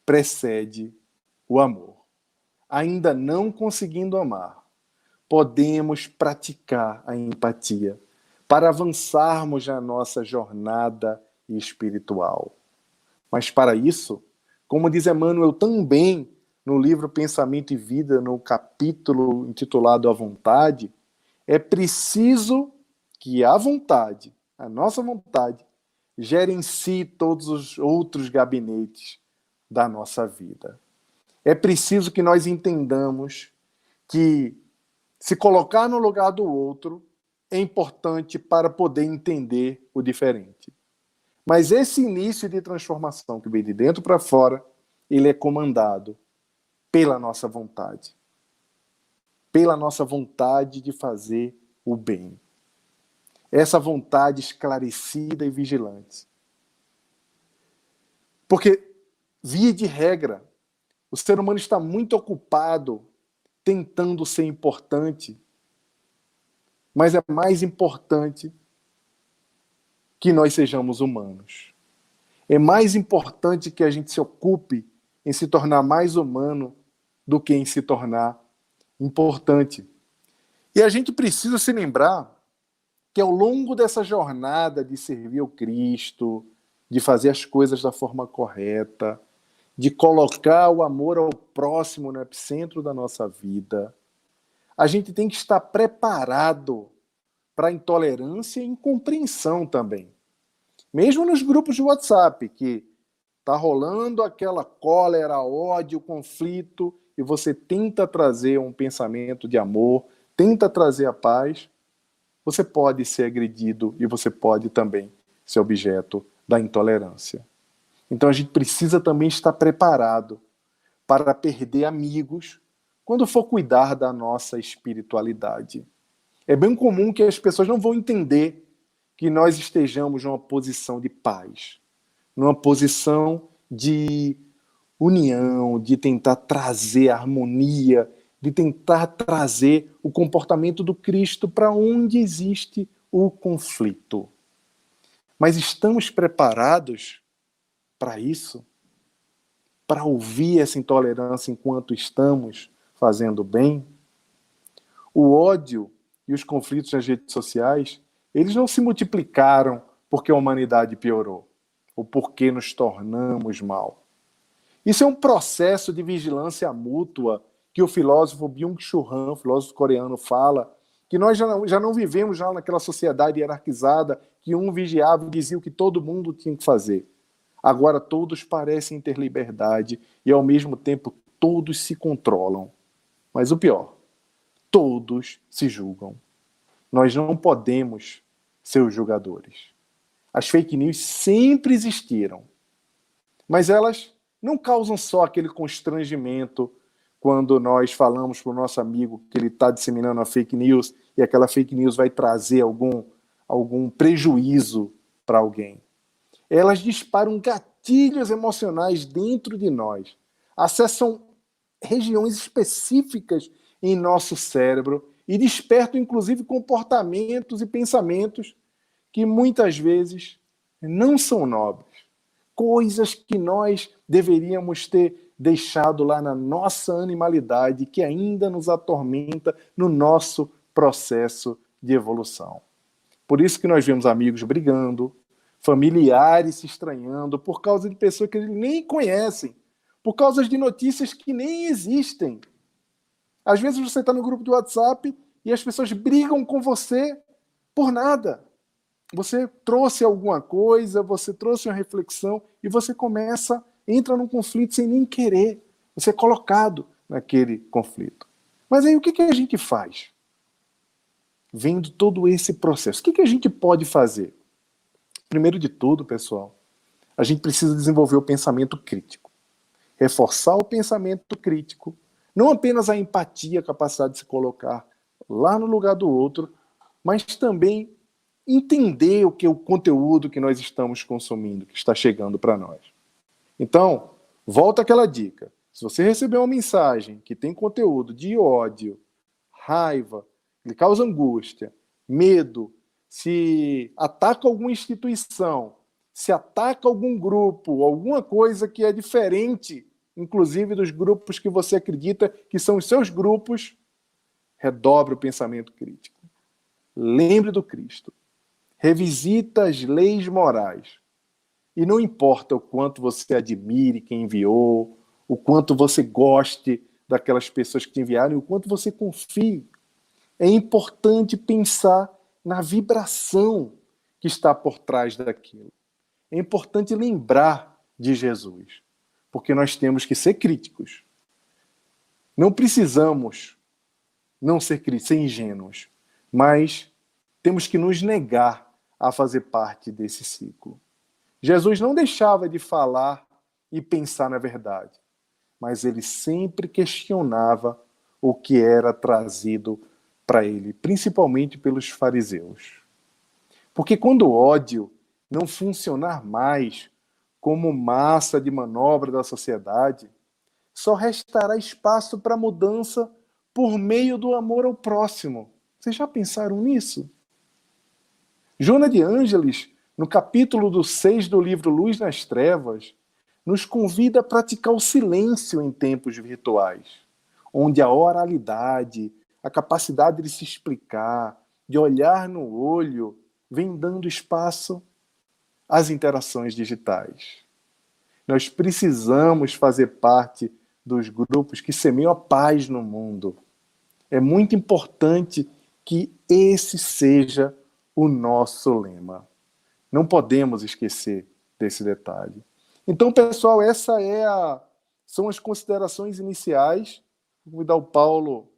precede o amor. Ainda não conseguindo amar, podemos praticar a empatia para avançarmos na nossa jornada espiritual. Mas para isso, como diz Emmanuel também no livro Pensamento e Vida, no capítulo intitulado A Vontade, é preciso que a vontade, a nossa vontade, gere em si todos os outros gabinetes da nossa vida. É preciso que nós entendamos que se colocar no lugar do outro é importante para poder entender o diferente. Mas esse início de transformação que vem de dentro para fora, ele é comandado pela nossa vontade. Pela nossa vontade de fazer o bem. Essa vontade esclarecida e vigilante. Porque, via de regra, o ser humano está muito ocupado tentando ser importante, mas é mais importante que nós sejamos humanos. É mais importante que a gente se ocupe em se tornar mais humano do que em se tornar importante. E a gente precisa se lembrar que ao longo dessa jornada de servir ao Cristo, de fazer as coisas da forma correta, de colocar o amor ao próximo no epicentro da nossa vida, a gente tem que estar preparado para a intolerância e incompreensão também. Mesmo nos grupos de WhatsApp, que está rolando aquela cólera, ódio, conflito, e você tenta trazer um pensamento de amor, tenta trazer a paz, você pode ser agredido e você pode também ser objeto da intolerância. Então a gente precisa também estar preparado para perder amigos quando for cuidar da nossa espiritualidade. É bem comum que as pessoas não vão entender que nós estejamos numa posição de paz, numa posição de união, de tentar trazer harmonia, de tentar trazer o comportamento do Cristo para onde existe o conflito. Mas estamos preparados para isso? Para ouvir essa intolerância enquanto estamos fazendo bem? O ódio e os conflitos nas redes sociais, eles não se multiplicaram porque a humanidade piorou, ou porque nos tornamos mal. Isso é um processo de vigilância mútua que o filósofo Byung-Chul Han, filósofo coreano, fala, que nós já não vivemos já naquela sociedade hierarquizada que um vigiava e dizia o que todo mundo tinha que fazer. Agora todos parecem ter liberdade e, ao mesmo tempo, todos se controlam. Mas o pior, todos se julgam. Nós não podemos ser os julgadores. As fake news sempre existiram, mas elas não causam só aquele constrangimento quando nós falamos para o nosso amigo que ele está disseminando a fake news e aquela fake news vai trazer algum prejuízo para alguém. Elas disparam gatilhos emocionais dentro de nós, acessam regiões específicas em nosso cérebro e despertam, inclusive, comportamentos e pensamentos que muitas vezes não são nobres. Coisas que nós deveríamos ter deixado lá na nossa animalidade, que ainda nos atormenta no nosso processo de evolução. Por isso que nós vemos amigos brigando, familiares se estranhando por causa de pessoas que eles nem conhecem, por causa de notícias que nem existem. Às vezes você está no grupo do WhatsApp e as pessoas brigam com você por nada. Você trouxe alguma coisa, você trouxe uma reflexão e você entra num conflito sem nem querer. Você é colocado naquele conflito. Mas aí o que a gente faz? Vendo todo esse processo, o que a gente pode fazer? Primeiro de tudo, pessoal, a gente precisa desenvolver o pensamento crítico. Reforçar o pensamento crítico, não apenas a empatia, a capacidade de se colocar lá no lugar do outro, mas também entender o conteúdo que nós estamos consumindo, que está chegando para nós. Então, volta àquela dica. Se você receber uma mensagem que tem conteúdo de ódio, raiva, que causa angústia, medo, se ataca alguma instituição, se ataca algum grupo, alguma coisa que é diferente, inclusive dos grupos que você acredita que são os seus grupos, redobre o pensamento crítico. Lembre do Cristo. Revisita as leis morais. E não importa o quanto você admire quem enviou, o quanto você goste daquelas pessoas que te enviaram, o quanto você confie. É importante pensar na vibração que está por trás daquilo. É importante lembrar de Jesus, porque nós temos que ser críticos. Não precisamos não ser ingênuos, mas temos que nos negar a fazer parte desse ciclo. Jesus não deixava de falar e pensar na verdade, mas ele sempre questionava o que era trazido para ele, principalmente pelos fariseus. Porque quando o ódio não funcionar mais como massa de manobra da sociedade, só restará espaço para mudança por meio do amor ao próximo. Vocês já pensaram nisso? Joana de Ângeles, no capítulo 6 do livro Luz nas Trevas, nos convida a praticar o silêncio em tempos virtuais, onde a oralidade, a capacidade de se explicar, de olhar no olho, vem dando espaço às interações digitais. Nós precisamos fazer parte dos grupos que semeiam a paz no mundo. É muito importante que esse seja o nosso lema. Não podemos esquecer desse detalhe. Então, pessoal, são as considerações iniciais. Vou convidar o Paulo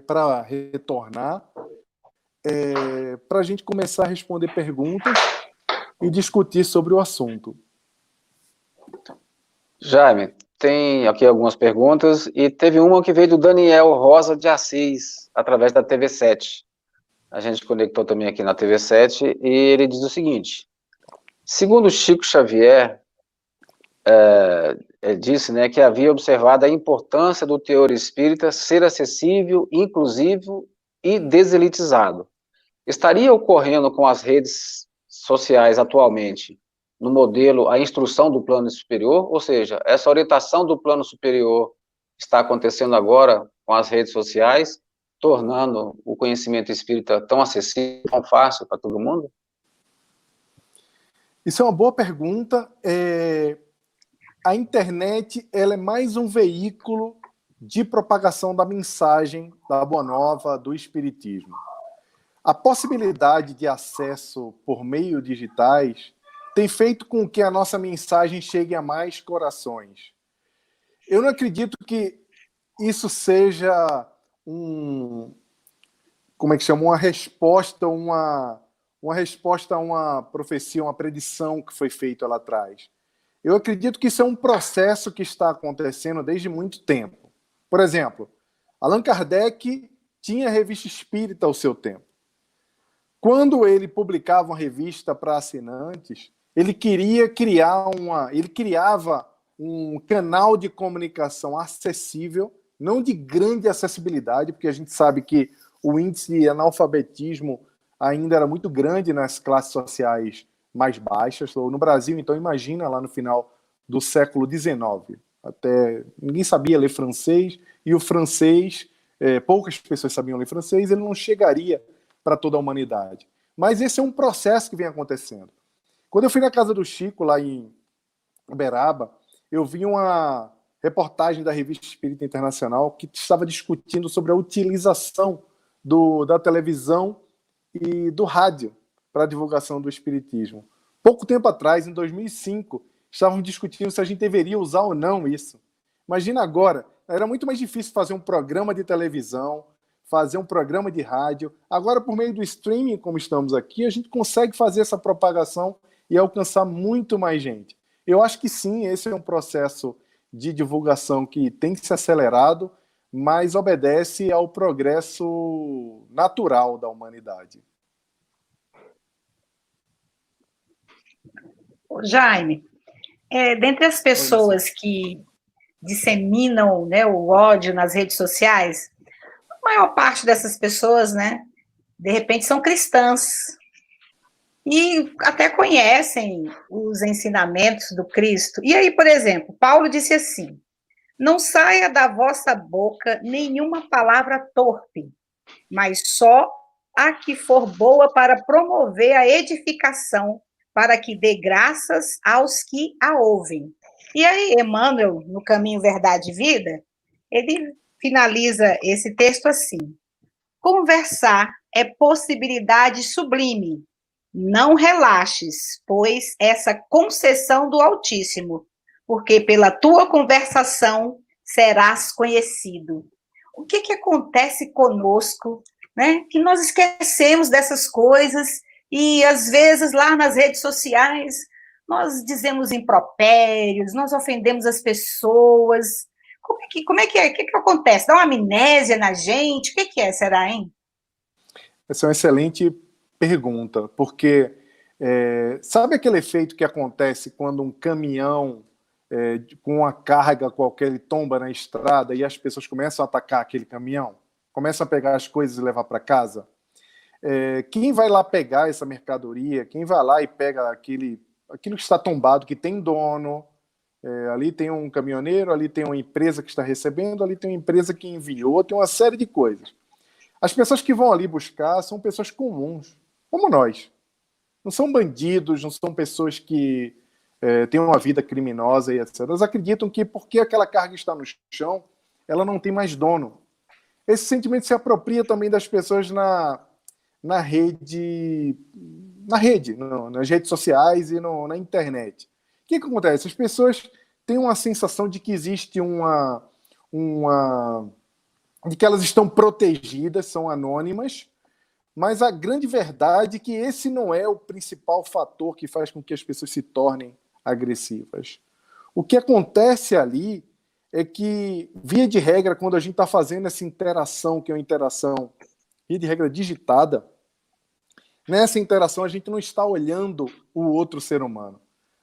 para retornar, para a gente começar a responder perguntas e discutir sobre o assunto. Jaime, tem aqui algumas perguntas, e teve uma que veio do Daniel Rosa de Assis, através da TV7. A gente conectou também aqui na TV7, e ele diz o seguinte: segundo Chico Xavier, disse, né, que havia observado a importância do teor espírita ser acessível, inclusivo e deselitizado. Estaria ocorrendo com as redes sociais atualmente, no modelo a instrução do plano superior? Ou seja, essa orientação do plano superior está acontecendo agora com as redes sociais, tornando o conhecimento espírita tão acessível, tão fácil para todo mundo? Isso é uma boa pergunta. A internet, ela é mais um veículo de propagação da mensagem da Boa Nova, do Espiritismo. A possibilidade de acesso por meios digitais tem feito com que a nossa mensagem chegue a mais corações. Eu não acredito que isso seja uma resposta a uma profecia, uma predição que foi feita lá atrás. Eu acredito que isso é um processo que está acontecendo desde muito tempo. Por exemplo, Allan Kardec tinha a Revista Espírita ao seu tempo. Quando ele publicava uma revista para assinantes, ele criava um canal de comunicação acessível, não de grande acessibilidade, porque a gente sabe que o índice de analfabetismo ainda era muito grande nas classes sociais mais baixas. No Brasil, então, imagina lá no final do século XIX. Até ninguém sabia ler francês, e o francês, poucas pessoas sabiam ler francês, ele não chegaria para toda a humanidade. Mas esse é um processo que vem acontecendo. Quando eu fui na casa do Chico, lá em Uberaba, eu vi uma reportagem da Revista Espírita Internacional que estava discutindo sobre a utilização da televisão e do rádio para a divulgação do espiritismo. Pouco tempo atrás, em 2005, estavam discutindo se a gente deveria usar ou não isso. Imagina agora, era muito mais difícil fazer um programa de televisão, fazer um programa de rádio. Agora, por meio do streaming, como estamos aqui, a gente consegue fazer essa propagação e alcançar muito mais gente. Eu acho que sim, esse é um processo de divulgação que tem que ser acelerado, mas obedece ao progresso natural da humanidade. Jaime, dentre as pessoas que disseminam, né, o ódio nas redes sociais, a maior parte dessas pessoas, né, de repente são cristãs e até conhecem os ensinamentos do Cristo. E aí, por exemplo, Paulo disse assim: não saia da vossa boca nenhuma palavra torpe, mas só a que for boa para promover a edificação, para que dê graças aos que a ouvem. E aí, Emmanuel, no Caminho, Verdade e Vida, ele finaliza esse texto assim: conversar é possibilidade sublime, não relaxes, pois essa concessão do Altíssimo, porque pela tua conversação serás conhecido. O que acontece conosco, né? Que nós esquecemos dessas coisas e, às vezes, lá nas redes sociais, nós dizemos impropérios, nós ofendemos as pessoas. Como é que é? O que acontece? Dá uma amnésia na gente? O que é, será, hein? Essa é uma excelente pergunta, porque sabe aquele efeito que acontece quando um caminhão com uma carga qualquer ele tomba na estrada e as pessoas começam a atacar aquele caminhão? Começam a pegar as coisas e levar para casa? quem vai lá pegar essa mercadoria, quem vai lá e pega aquilo que está tombado, que tem dono, ali tem um caminhoneiro, ali tem uma empresa que está recebendo, ali tem uma empresa que enviou, tem uma série de coisas. As pessoas que vão ali buscar são pessoas comuns, como nós. Não são bandidos, não são pessoas que têm uma vida criminosa e etc. Elas acreditam que porque aquela carga está no chão, ela não tem mais dono. Esse sentimento se apropria também das pessoas nas redes sociais e na internet. O que acontece? As pessoas têm uma sensação de que existe de que elas estão protegidas, são anônimas, mas a grande verdade é que esse não é o principal fator que faz com que as pessoas se tornem agressivas. O que acontece ali é que, via de regra, quando a gente está fazendo essa interação, que é uma interação, via de regra, digitada, nessa interação a gente não está olhando o outro ser humano.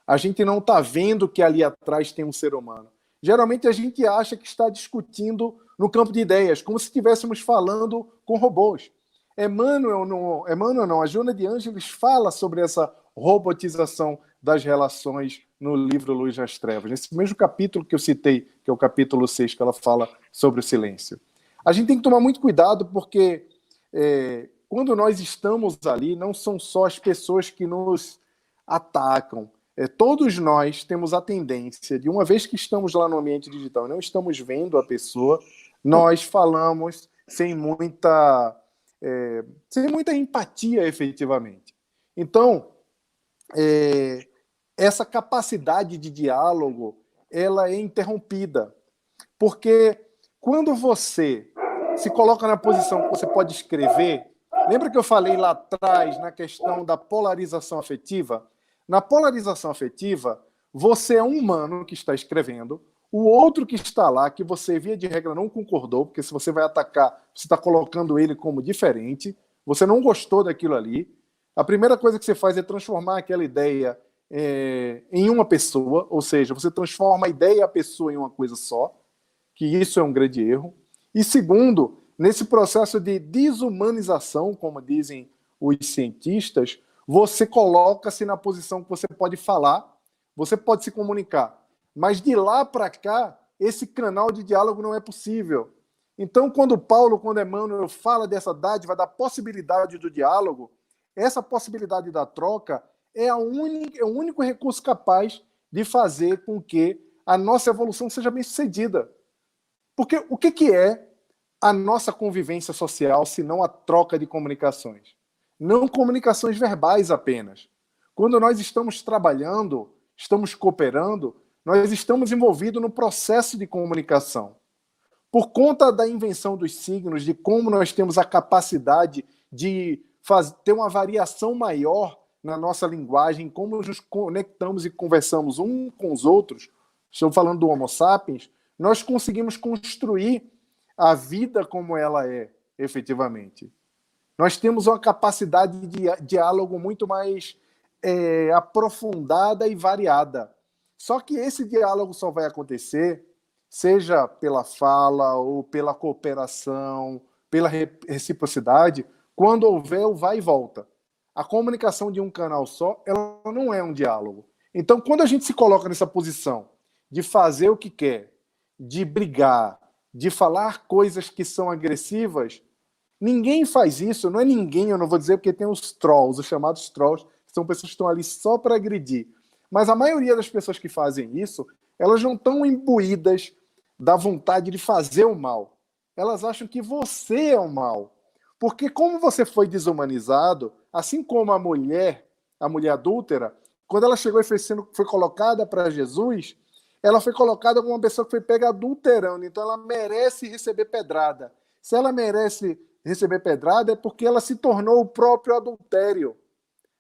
A gente não está vendo que ali atrás tem um ser humano. Geralmente a gente acha que está discutindo no campo de ideias, como se estivéssemos falando com robôs. A Joana de Ângeles fala sobre essa robotização das relações no livro Luz nas Trevas. Nesse mesmo capítulo que eu citei, que é o capítulo 6, que ela fala sobre o silêncio. A gente tem que tomar muito cuidado porque quando nós estamos ali, não são só as pessoas que nos atacam. Todos nós temos a tendência de, uma vez que estamos lá no ambiente digital e não estamos vendo a pessoa, nós falamos sem muita empatia, efetivamente. Então, essa capacidade de diálogo, ela é interrompida. Porque quando você se coloca na posição que você pode escrever, lembra que eu falei lá atrás na questão da polarização afetiva? Na polarização afetiva, você é um humano que está escrevendo, o outro que está lá, que você, via de regra, não concordou, porque se você vai atacar, você está colocando ele como diferente, você não gostou daquilo ali. A primeira coisa que você faz é transformar aquela ideia em uma pessoa, ou seja, você transforma a ideia e a pessoa em uma coisa só, que isso é um grande erro. E segundo, nesse processo de desumanização, como dizem os cientistas, você coloca-se na posição que você pode falar, você pode se comunicar, mas de lá para cá, esse canal de diálogo não é possível. Então, quando Emmanuel fala dessa dádiva, da possibilidade do diálogo, essa possibilidade da troca é o único recurso capaz de fazer com que a nossa evolução seja bem-sucedida. Porque o que é a nossa convivência social, se não a troca de comunicações? Não comunicações verbais apenas. Quando nós estamos trabalhando, estamos cooperando, nós estamos envolvidos no processo de comunicação. Por conta da invenção dos signos, de como nós temos a capacidade de ter uma variação maior na nossa linguagem, como nos conectamos e conversamos uns com os outros, estou falando do Homo sapiens, nós conseguimos construir a vida como ela é, efetivamente. Nós temos uma capacidade de diálogo muito mais aprofundada e variada. Só que esse diálogo só vai acontecer, seja pela fala ou pela cooperação, pela reciprocidade, quando houver o vai e volta. A comunicação de um canal só, ela não é um diálogo. Então, quando a gente se coloca nessa posição de fazer o que quer, de brigar, de falar coisas que são agressivas, ninguém faz isso, não é ninguém, eu não vou dizer, porque tem os trolls, os chamados trolls, que são pessoas que estão ali só para agredir. Mas a maioria das pessoas que fazem isso, elas não estão imbuídas da vontade de fazer o mal. Elas acham que você é o mal. Porque como você foi desumanizado, assim como a mulher adúltera, quando ela chegou e foi colocada para Jesus, ela foi colocada como uma pessoa que foi pega adulterando, então ela merece receber pedrada. Se ela merece receber pedrada, é porque ela se tornou o próprio adultério.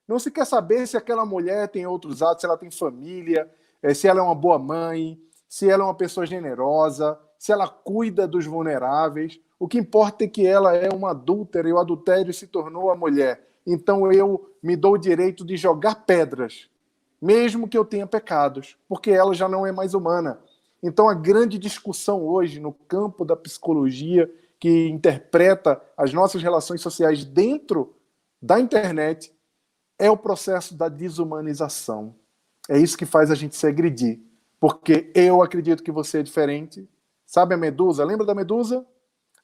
Não se quer saber se aquela mulher tem outros atos, se ela tem família, se ela é uma boa mãe, se ela é uma pessoa generosa, se ela cuida dos vulneráveis. O que importa é que ela é uma adúltera e o adultério se tornou a mulher. Então eu me dou o direito de jogar pedras, mesmo que eu tenha pecados, porque ela já não é mais humana. Então a grande discussão hoje no campo da psicologia, que interpreta as nossas relações sociais dentro da internet é o processo da desumanização. É isso que faz a gente se agredir. Porque eu acredito que você é diferente. Sabe a Medusa? Lembra da Medusa?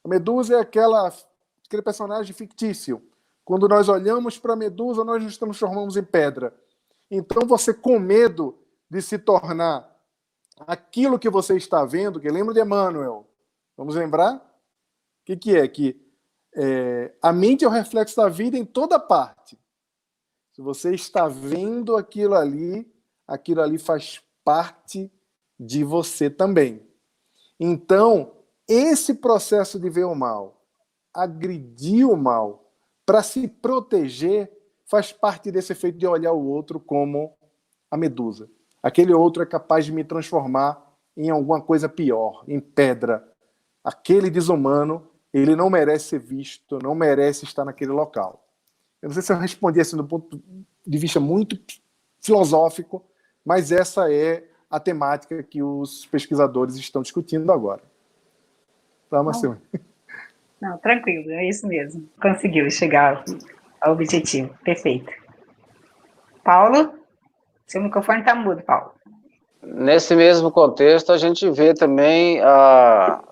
A Medusa é aquele personagem fictício. Quando nós olhamos para a Medusa, nós nos transformamos em pedra. Então, você com medo de se tornar aquilo que você está vendo, que lembra de Emmanuel. Vamos lembrar? O que é? Que a mente é o reflexo da vida em toda parte. Se você está vendo aquilo ali faz parte de você também. Então, esse processo de ver o mal, agredir o mal, para se proteger, faz parte desse efeito de olhar o outro como a Medusa. Aquele outro é capaz de me transformar em alguma coisa pior, em pedra. Aquele desumano, ele não merece ser visto, não merece estar naquele local. Eu não sei se eu respondi assim do ponto de vista muito filosófico, mas essa é a temática que os pesquisadores estão discutindo agora. Tá, Marcelo? Não, tranquilo, é isso mesmo. Conseguiu chegar ao objetivo. Perfeito. Paulo? Seu microfone está mudo, Paulo. Nesse mesmo contexto, a gente vê também,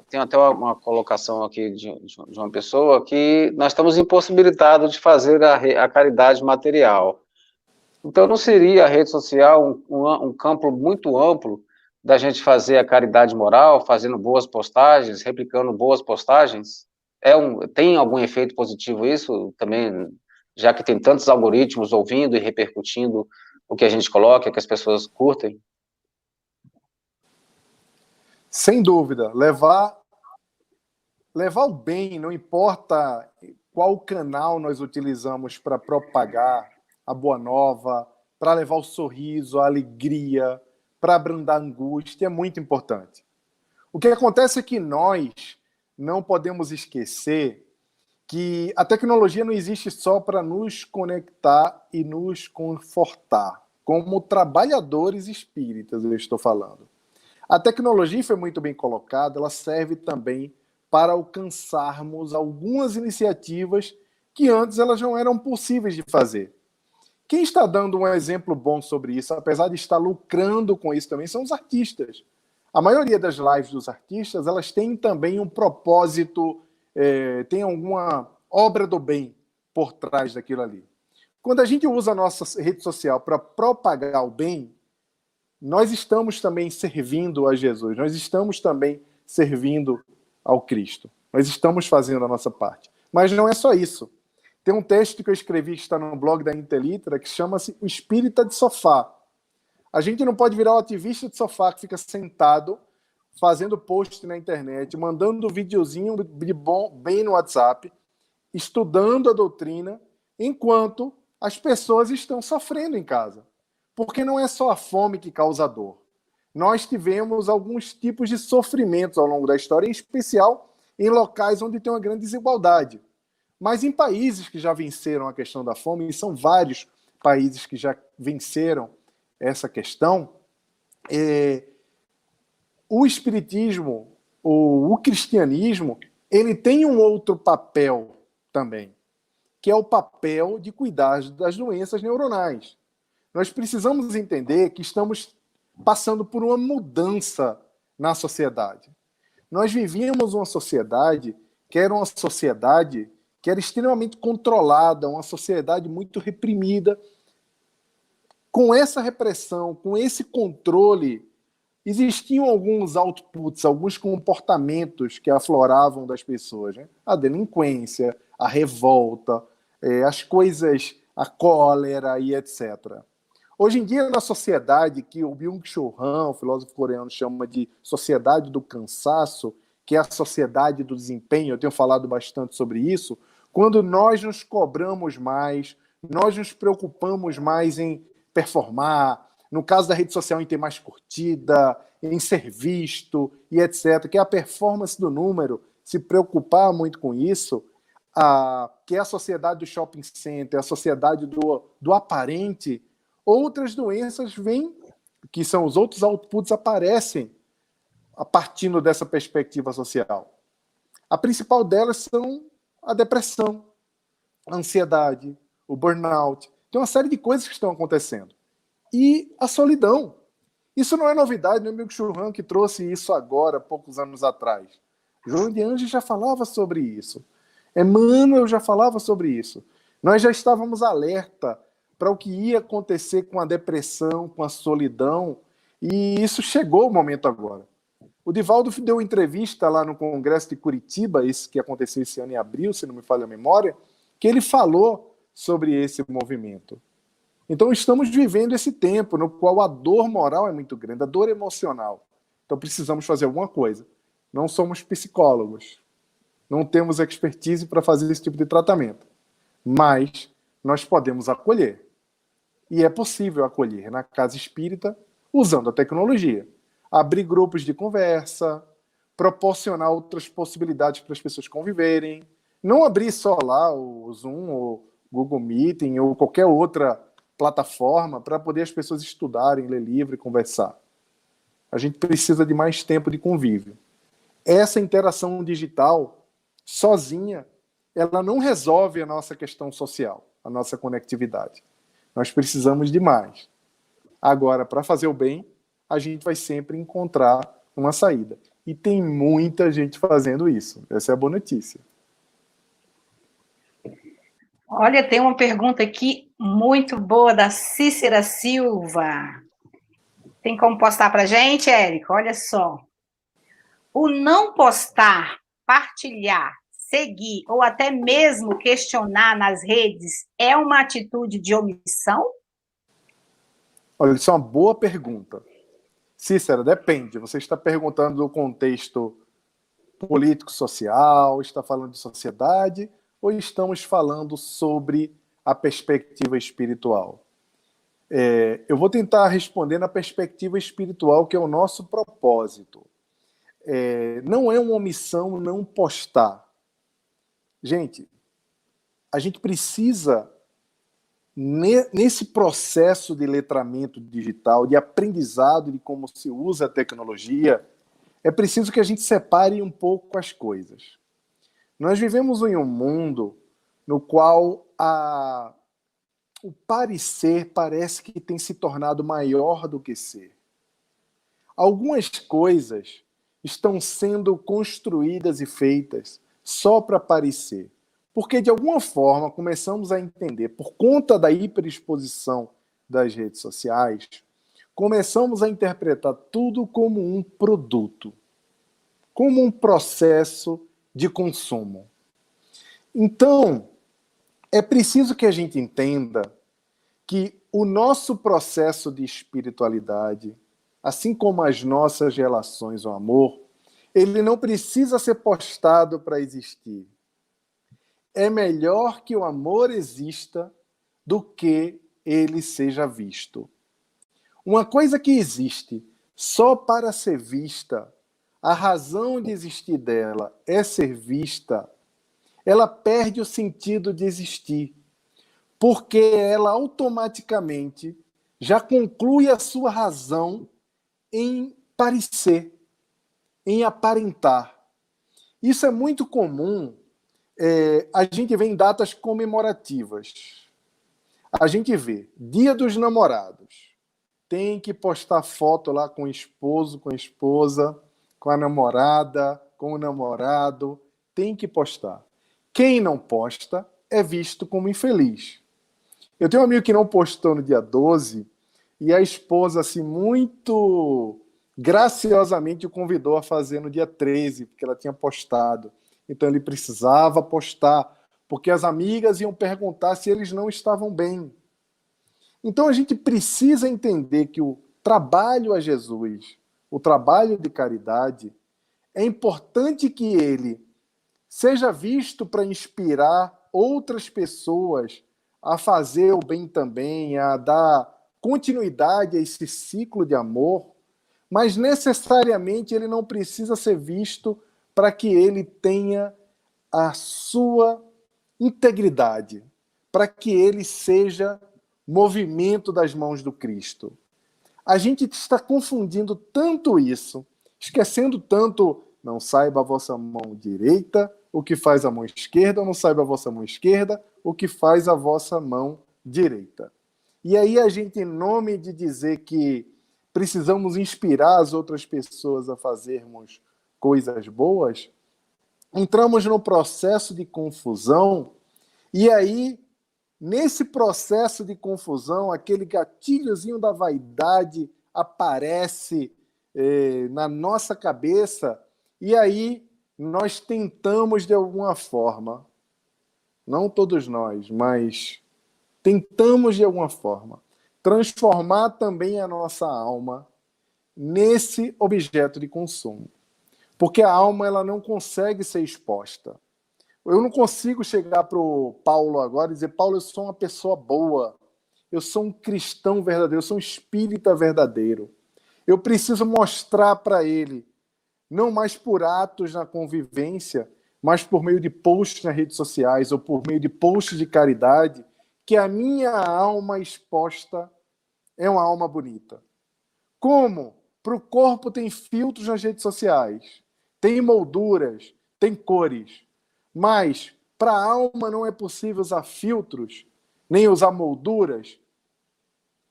tem até uma colocação aqui de uma pessoa, que nós estamos impossibilitados de fazer a caridade material. Então, não seria a rede social um campo muito amplo da gente fazer a caridade moral, fazendo boas postagens, replicando boas postagens? Tem algum efeito positivo isso também, já que tem tantos algoritmos ouvindo e repercutindo o que a gente coloca, que as pessoas curtem? Sem dúvida. Levar o bem, não importa qual canal nós utilizamos para propagar a boa nova, para levar o sorriso, a alegria, para abrandar a angústia, é muito importante. O que acontece é que nós não podemos esquecer que a tecnologia não existe só para nos conectar e nos confortar, como trabalhadores espíritas, eu estou falando. A tecnologia foi muito bem colocada, ela serve também para alcançarmos algumas iniciativas que antes elas não eram possíveis de fazer. Quem está dando um exemplo bom sobre isso, apesar de estar lucrando com isso também, são os artistas. A maioria das lives dos artistas, elas têm também um propósito, tem alguma obra do bem por trás daquilo ali. Quando a gente usa a nossa rede social para propagar o bem, nós estamos também servindo a Jesus, nós estamos também servindo ao Cristo. Nós estamos fazendo a nossa parte. Mas não é só isso. Tem um texto que eu escrevi que está no blog da Intelitra que chama-se O Espírita de Sofá. A gente não pode virar o ativista de sofá que fica sentado, fazendo post na internet, mandando um videozinho de bem no WhatsApp, estudando a doutrina, enquanto as pessoas estão sofrendo em casa. Porque não é só a fome que causa dor. Nós tivemos alguns tipos de sofrimentos ao longo da história, em especial em locais onde tem uma grande desigualdade. Mas em países que já venceram a questão da fome, e são vários países que já venceram essa questão, o espiritismo, o cristianismo, ele tem um outro papel também, que é o papel de cuidar das doenças neuronais. Nós precisamos entender que estamos passando por uma mudança na sociedade. Nós vivíamos uma sociedade que era extremamente controlada, uma sociedade muito reprimida. Com essa repressão, com esse controle, existiam alguns outputs, alguns comportamentos que afloravam das pessoas, né? A delinquência, a revolta, as coisas, a cólera e etc. Hoje em dia, na sociedade que o Byung-Chul Han, o filósofo coreano, chama de sociedade do cansaço, que é a sociedade do desempenho, eu tenho falado bastante sobre isso, quando nós nos cobramos mais, nós nos preocupamos mais em performar, no caso da rede social, em ter mais curtida, em ser visto e etc., que é a performance do número, se preocupar muito com isso, que é a sociedade do shopping center, a sociedade do aparente, outras doenças vêm, que são os outros outputs, aparecem a partir dessa perspectiva social. A principal delas são a depressão, a ansiedade, o burnout. Tem uma série de coisas que estão acontecendo. E a solidão. Isso não é novidade, meu amigo Churran que trouxe isso agora, poucos anos atrás. João de Anjos já falava sobre isso. Emmanuel já falava sobre isso. Nós já estávamos alerta para o que ia acontecer com a depressão, com a solidão, e isso chegou o momento agora. O Divaldo deu entrevista lá no Congresso de Curitiba, esse que aconteceu esse ano em abril, se não me falha a memória, que ele falou sobre esse movimento. Então estamos vivendo esse tempo no qual a dor moral é muito grande, a dor emocional. Então precisamos fazer alguma coisa. Não somos psicólogos, não temos expertise para fazer esse tipo de tratamento, mas nós podemos acolher. E é possível acolher na casa espírita usando a tecnologia. Abrir grupos de conversa, proporcionar outras possibilidades para as pessoas conviverem, não abrir só lá o Zoom, ou Google Meeting, ou qualquer outra plataforma para poder as pessoas estudarem, ler livro e conversar. A gente precisa de mais tempo de convívio. Essa interação digital, sozinha, ela não resolve a nossa questão social, a nossa conectividade. Nós precisamos de mais. Agora, para fazer o bem, a gente vai sempre encontrar uma saída. E tem muita gente fazendo isso. Essa é a boa notícia. Olha, tem uma pergunta aqui muito boa da Cícera Silva. Tem como postar para a gente, Érico? Olha só. O não postar, partilhar, seguir ou até mesmo questionar nas redes é uma atitude de omissão? Olha, isso é uma boa pergunta. Cícera, depende. Você está perguntando do contexto político-social, está falando de sociedade, ou estamos falando sobre a perspectiva espiritual? Eu vou tentar responder na perspectiva espiritual, que é o nosso propósito. Não é uma omissão não postar. Gente, a gente precisa, nesse processo de letramento digital, de aprendizado de como se usa a tecnologia, é preciso que a gente separe um pouco as coisas. Nós vivemos em um mundo no qual o parecer parece que tem se tornado maior do que ser. Algumas coisas estão sendo construídas e feitas só para parecer. Porque, de alguma forma, começamos a entender, por conta da hiperexposição das redes sociais, começamos a interpretar tudo como um produto, como um processo de consumo. Então, é preciso que a gente entenda que o nosso processo de espiritualidade, assim como as nossas relações ao amor, ele não precisa ser postado para existir. É melhor que o amor exista do que ele seja visto. Uma coisa que existe só para ser vista, a razão de existir dela é ser vista, ela perde o sentido de existir, porque ela automaticamente já conclui a sua razão em parecer, em aparentar. Isso é muito comum, a gente vê em datas comemorativas. A gente vê Dia dos Namorados. Tem que postar foto lá com o esposo, com a esposa, com a namorada, com o namorado. Tem que postar. Quem não posta é visto como infeliz. Eu tenho um amigo que não postou no dia 12 e a esposa, assim, muito graciosamente o convidou a fazer no dia 13, porque ela tinha postado. Então ele precisava postar, porque as amigas iam perguntar se eles não estavam bem. Então a gente precisa entender que o trabalho a Jesus, o trabalho de caridade, é importante que ele seja visto para inspirar outras pessoas a fazer o bem também, a dar continuidade a esse ciclo de amor, mas necessariamente ele não precisa ser visto para que ele tenha a sua integridade, para que ele seja movimento das mãos do Cristo. A gente está confundindo tanto isso, esquecendo tanto, não saiba a vossa mão direita o que faz a mão esquerda, não saiba a vossa mão esquerda, o que faz a vossa mão direita. E aí a gente, em nome de dizer que precisamos inspirar as outras pessoas a fazermos coisas boas, entramos no processo de confusão, e aí, nesse processo de confusão, aquele gatilhozinho da vaidade aparece na nossa cabeça, e aí nós tentamos de alguma forma, não todos nós, mas tentamos de alguma forma, transformar também a nossa alma nesse objeto de consumo. Porque a alma ela não consegue ser exposta. Eu não consigo chegar para o Paulo agora e dizer: Paulo, eu sou uma pessoa boa, eu sou um cristão verdadeiro, eu sou um espírita verdadeiro. Eu preciso mostrar para ele, não mais por atos na convivência, mas por meio de posts nas redes sociais ou por meio de posts de caridade, que a minha alma exposta é uma alma bonita. Como? Para o corpo tem filtros nas redes sociais, tem molduras, tem cores, mas para a alma não é possível usar filtros, nem usar molduras.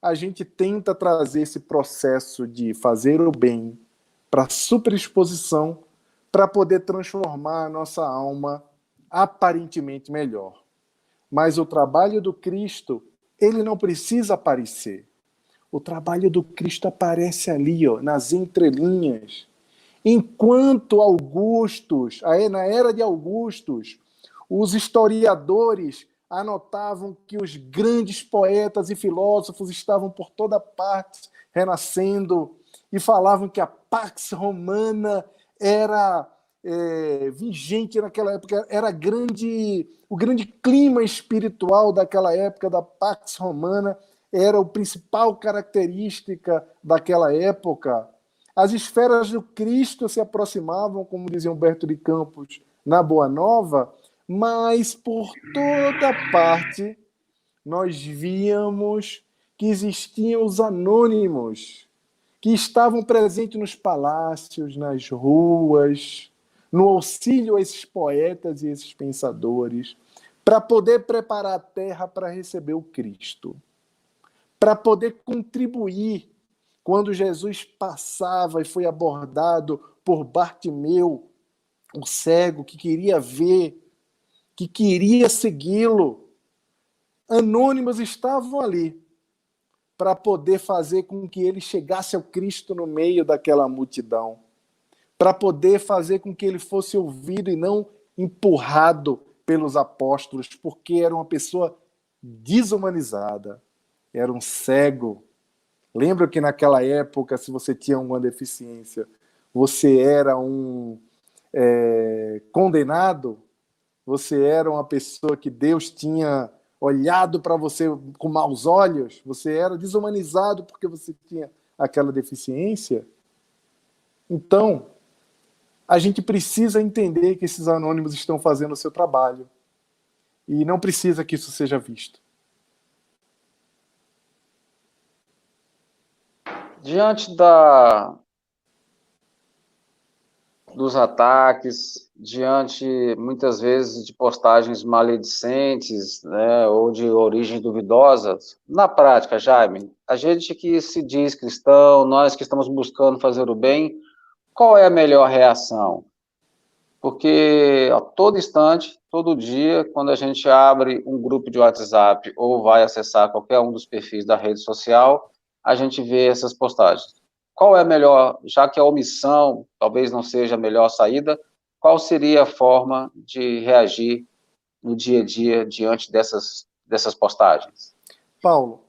A gente tenta trazer esse processo de fazer o bem para superexposição, para poder transformar a nossa alma aparentemente melhor. Mas o trabalho do Cristo, ele não precisa aparecer. O trabalho do Cristo aparece ali, ó, nas entrelinhas. Enquanto Augustos, na era de Augustos, os historiadores anotavam que os grandes poetas e filósofos estavam por toda parte renascendo e falavam que a Pax Romana era vigente naquela época, era o grande clima espiritual daquela época, da Pax Romana, era a principal característica daquela época. As esferas do Cristo se aproximavam, como dizia Humberto de Campos, na Boa Nova, mas por toda parte nós víamos que existiam os anônimos, que estavam presentes nos palácios, nas ruas, no auxílio a esses poetas e esses pensadores, para poder preparar a terra para receber o Cristo, para poder contribuir. Quando Jesus passava e foi abordado por Bartimeu, o cego que queria ver, que queria segui-lo, anônimos estavam ali para poder fazer com que ele chegasse ao Cristo no meio daquela multidão, para poder fazer com que ele fosse ouvido e não empurrado pelos apóstolos, porque era uma pessoa desumanizada, era um cego. Lembra que naquela época, se você tinha alguma deficiência, você era um condenado, você era uma pessoa que Deus tinha olhado para você com maus olhos, você era desumanizado porque você tinha aquela deficiência. Então, a gente precisa entender que esses anônimos estão fazendo o seu trabalho e não precisa que isso seja visto. Diante dos ataques, diante, muitas vezes, de postagens maledicentes, né, ou de origem duvidosa, na prática, Jaime, a gente que se diz cristão, nós que estamos buscando fazer o bem, qual é a melhor reação? Porque a todo instante, todo dia, quando a gente abre um grupo de WhatsApp ou vai acessar qualquer um dos perfis da rede social, a gente vê essas postagens. Qual é a melhor, já que a omissão talvez não seja a melhor saída, qual seria a forma de reagir no dia a dia diante dessas postagens? Paulo,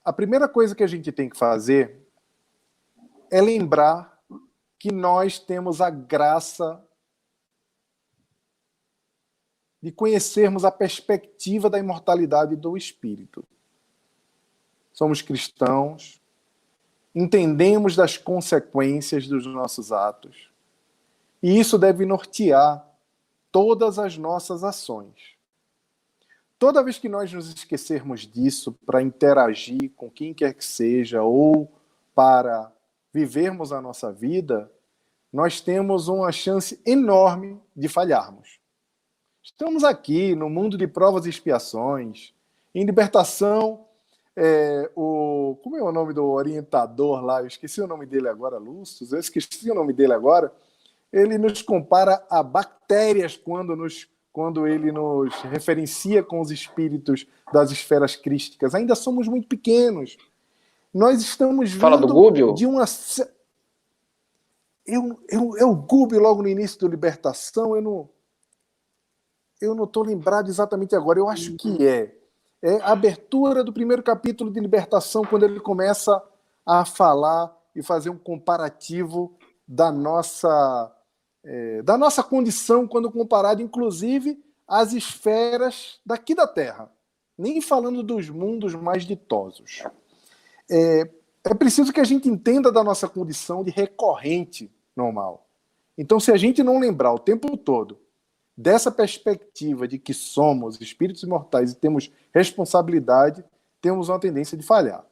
a primeira coisa que a gente tem que fazer é lembrar que nós temos a graça de conhecermos a perspectiva da imortalidade do espírito. Somos cristãos, entendemos das consequências dos nossos atos, e isso deve nortear todas as nossas ações. Toda vez que nós nos esquecermos disso para interagir com quem quer que seja ou para vivermos a nossa vida, nós temos uma chance enorme de falharmos. Estamos aqui no mundo de provas e expiações, em libertação. Como é o nome do orientador lá? Eu esqueci o nome dele agora, Lúcio. Eu esqueci o nome dele agora. Ele nos compara a bactérias quando ele nos referencia com os espíritos das esferas crísticas. Ainda somos muito pequenos. Nós estamos Fala do Gúbio? de uma... o Gúbio logo no início do Libertação, eu não estou lembrado exatamente agora. Eu acho que é a abertura do primeiro capítulo de Libertação, quando ele começa a falar e fazer um comparativo da nossa condição, quando comparado, inclusive, às esferas daqui da Terra, nem falando dos mundos mais ditosos. É preciso que a gente entenda da nossa condição de recorrente normal. Então, se a gente não lembrar o tempo todo dessa perspectiva de que somos espíritos imortais e temos responsabilidade, temos uma tendência de falhar.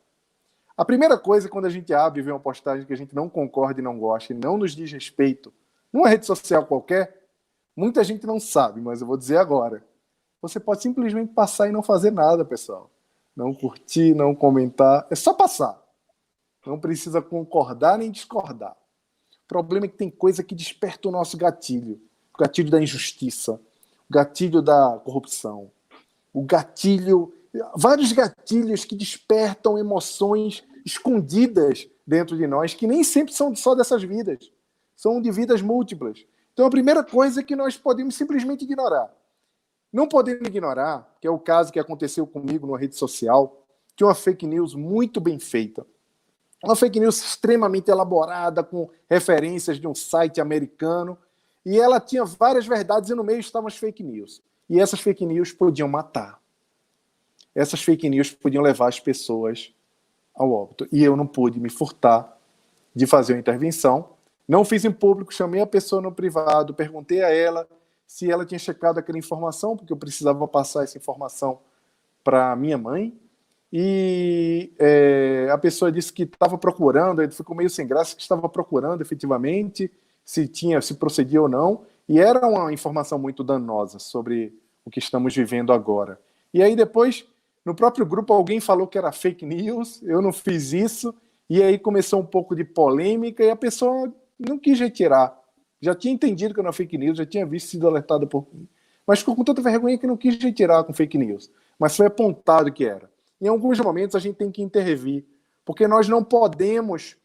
A primeira coisa, quando a gente abre e vê uma postagem que a gente não concorda e não gosta e não nos diz respeito, numa rede social qualquer, muita gente não sabe, mas eu vou dizer agora. Você pode simplesmente passar e não fazer nada, pessoal. Não curtir, não comentar, é só passar. Não precisa concordar nem discordar. O problema é que tem coisa que desperta o nosso gatilho. O gatilho da injustiça, o gatilho da corrupção, vários gatilhos que despertam emoções escondidas dentro de nós, que nem sempre são só dessas vidas, são de vidas múltiplas. Então a primeira coisa é que nós podemos simplesmente ignorar. Não podemos ignorar, que é o caso que aconteceu comigo numa rede social, de uma fake news muito bem feita. Uma fake news extremamente elaborada, com referências de um site americano, e ela tinha várias verdades e no meio estavam as fake news. E essas fake news podiam matar. Essas fake news podiam levar as pessoas ao óbito. E eu não pude me furtar de fazer uma intervenção. Não fiz em público, chamei a pessoa no privado, perguntei a ela se ela tinha checado aquela informação, porque eu precisava passar essa informação para minha mãe. E a pessoa disse que estava procurando, ele ficou meio sem graça, que estava procurando efetivamente se procedia ou não, e era uma informação muito danosa sobre o que estamos vivendo agora. E aí depois, no próprio grupo, alguém falou que era fake news, eu não fiz isso, e aí começou um pouco de polêmica, e a pessoa não quis retirar. Já tinha entendido que era fake news, já tinha visto, sido alertada por mim, mas ficou com tanta vergonha que não quis retirar com fake news. Mas foi apontado que era. Em alguns momentos a gente tem que intervir, porque nós não podemos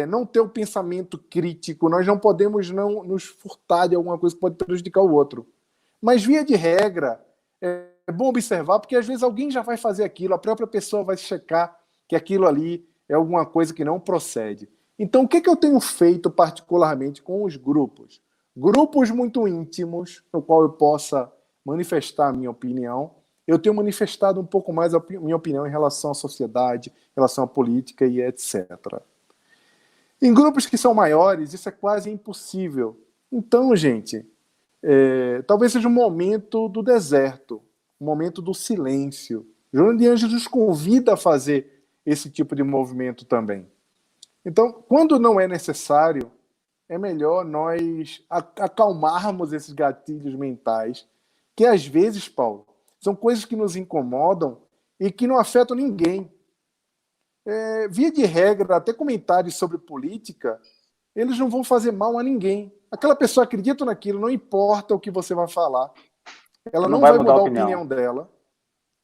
não ter o pensamento crítico, nós não podemos não nos furtar de alguma coisa que pode prejudicar o outro. Mas, via de regra, é bom observar, porque às vezes alguém já vai fazer aquilo, a própria pessoa vai checar que aquilo ali é alguma coisa que não procede. Então, o que eu tenho feito particularmente com os grupos? Grupos muito íntimos, no qual eu possa manifestar a minha opinião, eu tenho manifestado um pouco mais a minha opinião em relação à sociedade, em relação à política e etc. Em grupos que são maiores, isso é quase impossível. Então, gente, talvez seja um momento do deserto, um momento do silêncio. Joana de Ângeles nos convida a fazer esse tipo de movimento também. Então, quando não é necessário, é melhor nós acalmarmos esses gatilhos mentais, que às vezes, Paulo, são coisas que nos incomodam e que não afetam ninguém. Via de regra, até comentários sobre política, eles não vão fazer mal a ninguém. Aquela pessoa acredita naquilo, não importa o que você vai falar. Ela não vai mudar a opinião dela.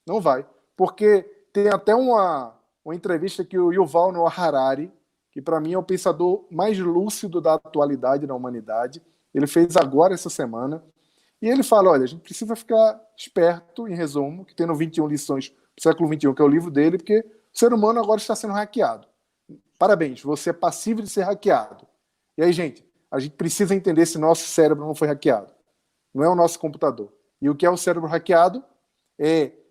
Não vai. Porque tem até uma entrevista que o Yuval Noah Harari, que para mim é o pensador mais lúcido da atualidade da humanidade, ele fez agora essa semana, e ele fala, olha, a gente precisa ficar esperto, em resumo, que tem no 21 lições do século XXI, que é o livro dele, porque o ser humano agora está sendo hackeado. Parabéns, você é passível de ser hackeado. E aí, gente, a gente precisa entender se nosso cérebro não foi hackeado. Não é o nosso computador. E o que é o cérebro hackeado?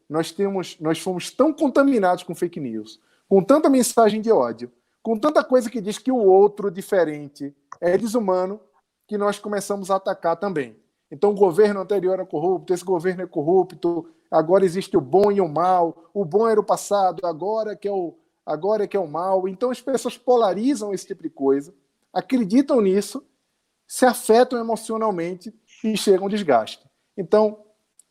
Nós fomos tão contaminados com fake news, com tanta mensagem de ódio, com tanta coisa que diz que o outro diferente é desumano, que nós começamos a atacar também. Então o governo anterior era corrupto, esse governo é corrupto, agora existe o bom e o mal, o bom era o passado, agora é que é o mal. Então as pessoas polarizam esse tipo de coisa, acreditam nisso, se afetam emocionalmente e chegam ao desgaste. Então,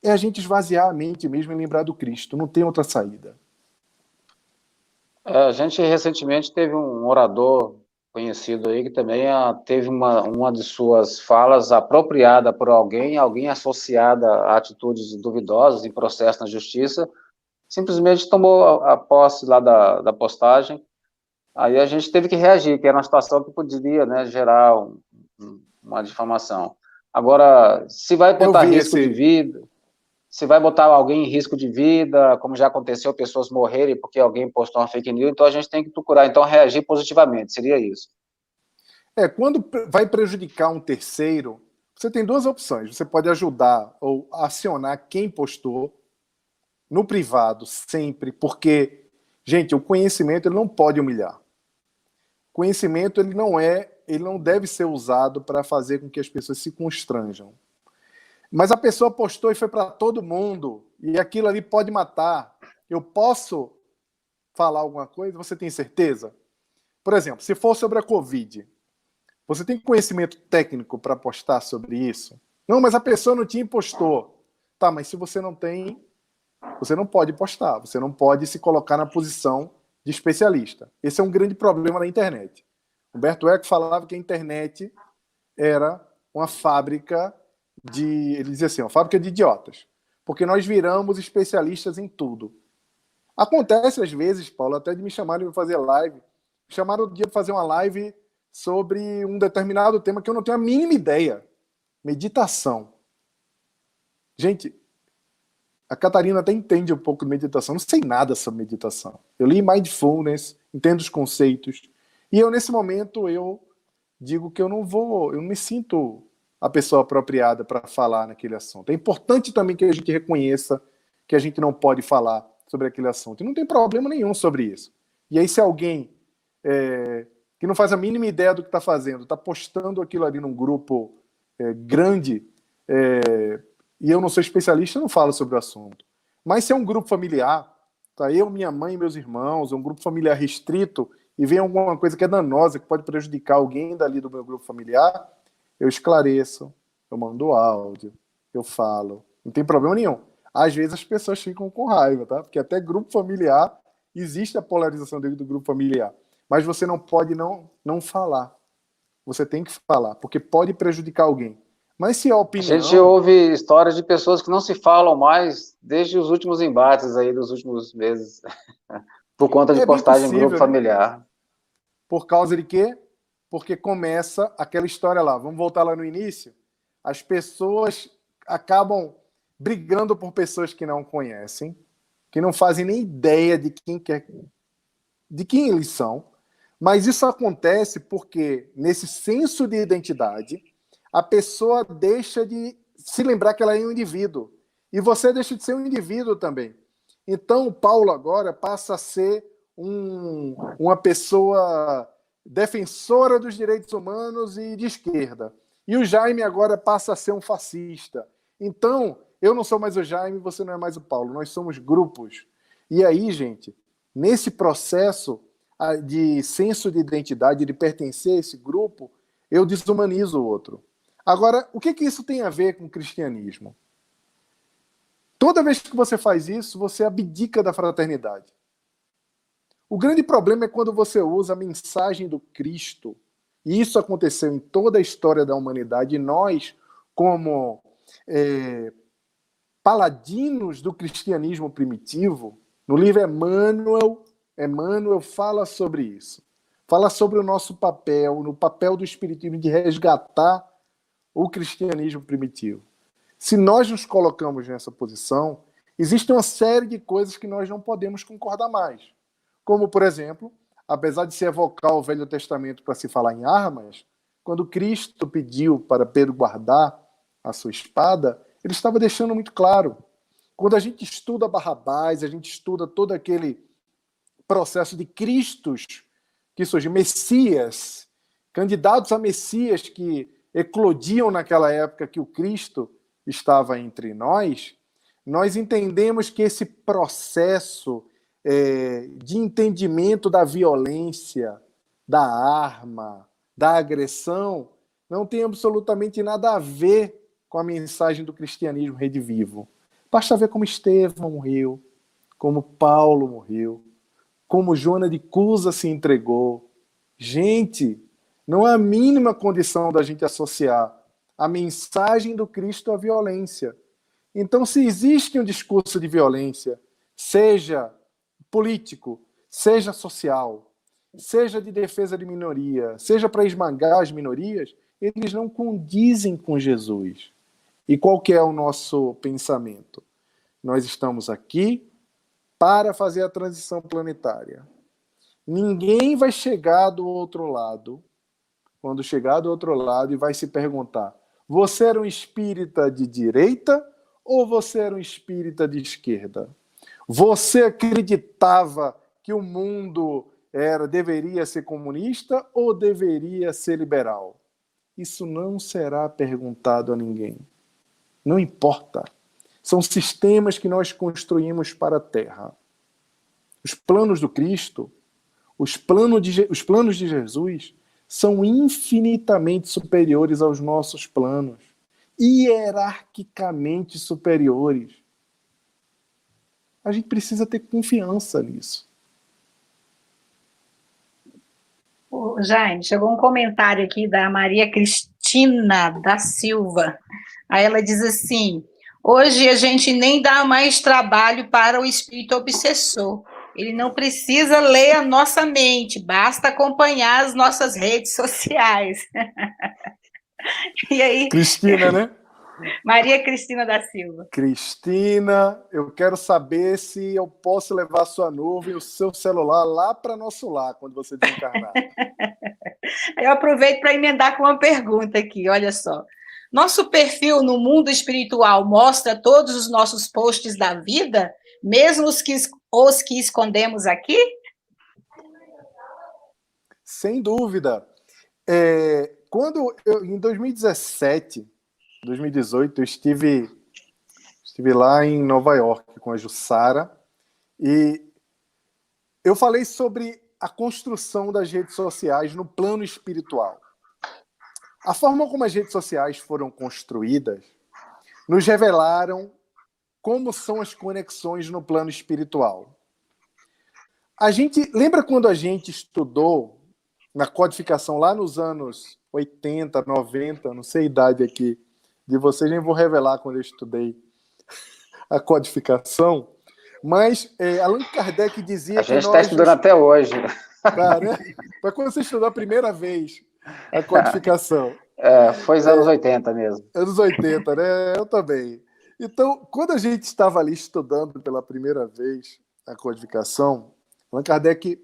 é a gente esvaziar a mente mesmo e lembrar do Cristo. Não tem outra saída. A gente recentemente teve um orador conhecido aí que também teve uma de suas falas apropriada por alguém associada a atitudes duvidosas em processo na justiça, simplesmente tomou a posse lá da postagem. Aí a gente teve que reagir, que era uma situação que poderia, né, gerar uma difamação. Agora, se vai botar risco de vida, se vai botar alguém em risco de vida, como já aconteceu, pessoas morrerem porque alguém postou uma fake news, então a gente tem que procurar, então, reagir positivamente, seria isso. Quando vai prejudicar um terceiro, você tem duas opções. Você pode ajudar ou acionar quem postou no privado, sempre, porque, gente, o conhecimento ele não pode humilhar. O conhecimento ele não deve ser usado para fazer com que as pessoas se constranjam. Mas a pessoa postou e foi para todo mundo, e aquilo ali pode matar. Eu posso falar alguma coisa? Você tem certeza? Por exemplo, se for sobre a Covid, você tem conhecimento técnico para postar sobre isso? Não, mas a pessoa não tinha e postou. Tá, mas se você não tem, você não pode postar, você não pode se colocar na posição de especialista. Esse é um grande problema na internet. Humberto Eco falava que a internet era uma fábrica ele dizia assim, uma fábrica de idiotas, porque nós viramos especialistas em tudo. Acontece às vezes, Paulo, até de me chamarem para fazer live, me chamaram um dia para fazer uma live sobre um determinado tema que eu não tenho a mínima ideia, meditação. Gente, a Catarina até entende um pouco de meditação, não sei nada sobre meditação. Eu li Mindfulness, entendo os conceitos, e eu nesse momento eu digo que eu não me sinto a pessoa apropriada para falar naquele assunto. É importante também que a gente reconheça que a gente não pode falar sobre aquele assunto. E não tem problema nenhum sobre isso. E aí, se alguém que não faz a mínima ideia do que está fazendo, está postando aquilo ali num grupo grande, e eu não sou especialista, eu não falo sobre o assunto. Mas se é um grupo familiar, tá eu, minha mãe e meus irmãos, é um grupo familiar restrito, e vem alguma coisa que é danosa, que pode prejudicar alguém dali do meu grupo familiar, eu esclareço, eu mando áudio, eu falo. Não tem problema nenhum. Às vezes as pessoas ficam com raiva, tá? Porque até grupo familiar, existe a polarização dentro do grupo familiar. Mas você não pode não falar. Você tem que falar, porque pode prejudicar alguém. Mas se a opinião... A gente ouve histórias de pessoas que não se falam mais desde os últimos embates aí dos últimos meses, por conta de postagem em grupo familiar. Né? Por causa de quê? Porque começa aquela história lá. Vamos voltar lá no início? As pessoas acabam brigando por pessoas que não conhecem, que não fazem nem ideia de quem eles são. Mas isso acontece porque, nesse senso de identidade, a pessoa deixa de se lembrar que ela é um indivíduo. E você deixa de ser um indivíduo também. Então, o Paulo agora passa a ser uma pessoa defensora dos direitos humanos e de esquerda. E o Jaime agora passa a ser um fascista. Então, eu não sou mais o Jaime, você não é mais o Paulo. Nós somos grupos. E aí, gente, nesse processo de senso de identidade, de pertencer a esse grupo, eu desumanizo o outro. Agora, o que isso tem a ver com o cristianismo? Toda vez que você faz isso, você abdica da fraternidade. O grande problema é quando você usa a mensagem do Cristo. E isso aconteceu em toda a história da humanidade. E nós, como paladinos do cristianismo primitivo, no livro Emmanuel fala sobre isso. Fala sobre o nosso papel, no papel do espiritismo de resgatar o cristianismo primitivo. Se nós nos colocamos nessa posição, existe uma série de coisas que nós não podemos concordar mais. Como, por exemplo, apesar de se evocar o Velho Testamento para se falar em armas, quando Cristo pediu para Pedro guardar a sua espada, ele estava deixando muito claro. Quando a gente estuda Barrabás, a gente estuda todo aquele processo de Cristos que surgiu, Messias, candidatos a Messias que eclodiam naquela época que o Cristo estava entre nós, nós entendemos que esse processo de entendimento da violência, da arma, da agressão, não tem absolutamente nada a ver com a mensagem do cristianismo redivivo. Basta ver como Estevão morreu, como Paulo morreu, como Joana de Cusa se entregou. Gente, não há a mínima condição da gente associar a mensagem do Cristo à violência. Então, se existe um discurso de violência, seja político, seja social, seja de defesa de minoria, seja para esmagar as minorias, eles não condizem com Jesus. E qual que é o nosso pensamento? Nós estamos aqui para fazer a transição planetária. Ninguém vai chegar do outro lado, quando chegar do outro lado, e vai se perguntar: você era um espírita de direita ou você era um espírita de esquerda? Você acreditava que o mundo deveria ser comunista ou deveria ser liberal? Isso não será perguntado a ninguém. Não importa. São sistemas que nós construímos para a Terra. Os planos do Cristo, os planos de Jesus, são infinitamente superiores aos nossos planos. Hierarquicamente superiores. A gente precisa ter confiança nisso. Jaime, chegou um comentário aqui da Maria Cristina da Silva. Aí ela diz assim: hoje a gente nem dá mais trabalho para o espírito obsessor. Ele não precisa ler a nossa mente, basta acompanhar as nossas redes sociais. E aí? Cristina, né? Maria Cristina da Silva. Cristina, eu quero saber se eu posso levar a sua nuvem, o seu celular lá para nosso lar, quando você desencarnar. Eu aproveito para emendar com uma pergunta aqui, olha só. Nosso perfil no mundo espiritual mostra todos os nossos posts da vida, mesmo os que escondemos aqui? Sem dúvida. Em 2017, 2018, eu estive lá em Nova York com a Jussara e eu falei sobre a construção das redes sociais no plano espiritual. A forma como as redes sociais foram construídas nos revelaram como são as conexões no plano espiritual. Lembra quando a gente estudou na codificação lá nos anos 80, 90, não sei a idade aqui de vocês, nem vou revelar quando eu estudei a codificação, mas Allan Kardec dizia que a gente está estudando até hoje. Cara, mas quando você estudou a primeira vez a codificação? Foi os anos 80 mesmo. Anos 80, né? Eu também. Então, quando a gente estava ali estudando pela primeira vez a codificação, Allan Kardec,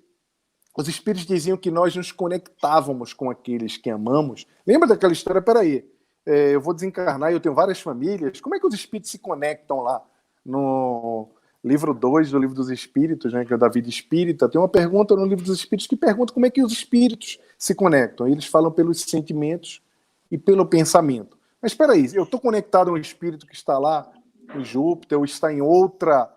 os espíritos diziam que nós nos conectávamos com aqueles que amamos. Lembra daquela história? Peraí, eu vou desencarnar e eu tenho várias famílias. Como é que os espíritos se conectam lá? No livro 2 do Livro dos Espíritos, né, que é da Vida Espírita, tem uma pergunta no Livro dos Espíritos que pergunta como é que os espíritos se conectam. Eles falam pelos sentimentos e pelo pensamento. Mas espera aí, eu estou conectado a um espírito que está lá em Júpiter ou está em outra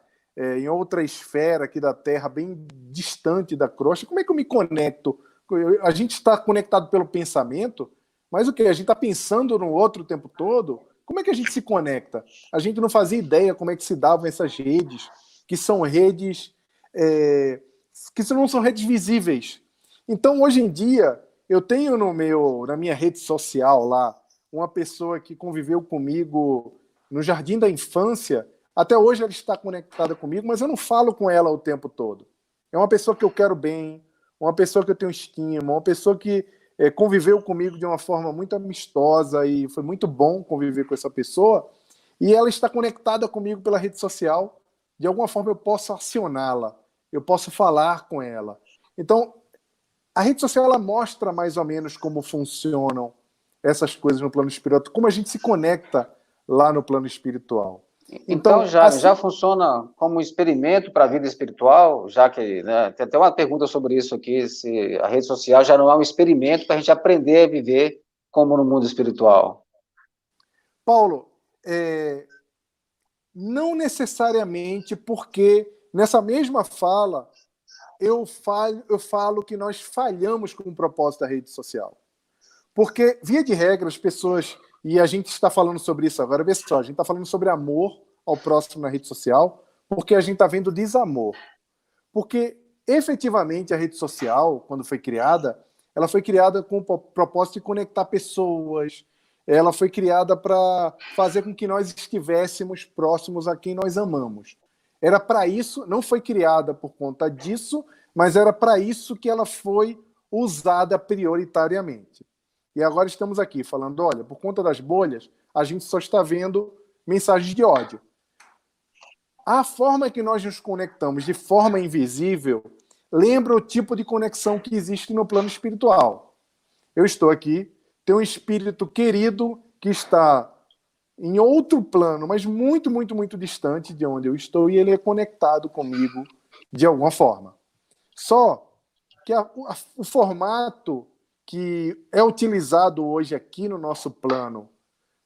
esfera aqui da Terra, bem distante da crosta. Como é que eu me conecto? A gente está conectado pelo pensamento, mas o quê? A gente está pensando no outro o tempo todo? Como é que a gente se conecta? A gente não fazia ideia como é que se davam essas redes, que são redes que não são redes visíveis. Então, hoje em dia, eu tenho na minha rede social lá uma pessoa que conviveu comigo no jardim da infância. Até hoje ela está conectada comigo, mas eu não falo com ela o tempo todo. É uma pessoa que eu quero bem, uma pessoa que eu tenho estima, uma pessoa que conviveu comigo de uma forma muito amistosa e foi muito bom conviver com essa pessoa, e ela está conectada comigo pela rede social. De alguma forma eu posso acioná-la, eu posso falar com ela. Então, a rede social ela mostra mais ou menos como funcionam essas coisas no plano espiritual, como a gente se conecta lá no plano espiritual. Então já funciona como um experimento para a vida espiritual, já que, né, tem até uma pergunta sobre isso aqui, se a rede social já não é um experimento para a gente aprender a viver como no mundo espiritual. Paulo, não necessariamente, porque nessa mesma fala eu falo que nós falhamos com o propósito da rede social. Porque, via de regra, as pessoas... E a gente está falando sobre isso agora. Vê só, a gente está falando sobre amor ao próximo na rede social, porque a gente está vendo desamor. Porque, efetivamente, a rede social, quando foi criada, ela foi criada com o propósito de conectar pessoas, ela foi criada para fazer com que nós estivéssemos próximos a quem nós amamos. Era para isso, não foi criada por conta disso, mas era para isso que ela foi usada prioritariamente. E agora estamos aqui falando, olha, por conta das bolhas, a gente só está vendo mensagens de ódio. A forma que nós nos conectamos de forma invisível lembra o tipo de conexão que existe no plano espiritual. Eu estou aqui, tem um espírito querido que está em outro plano, mas muito, muito, muito distante de onde eu estou, e ele é conectado comigo de alguma forma. Só que o formato que é utilizado hoje aqui no nosso plano,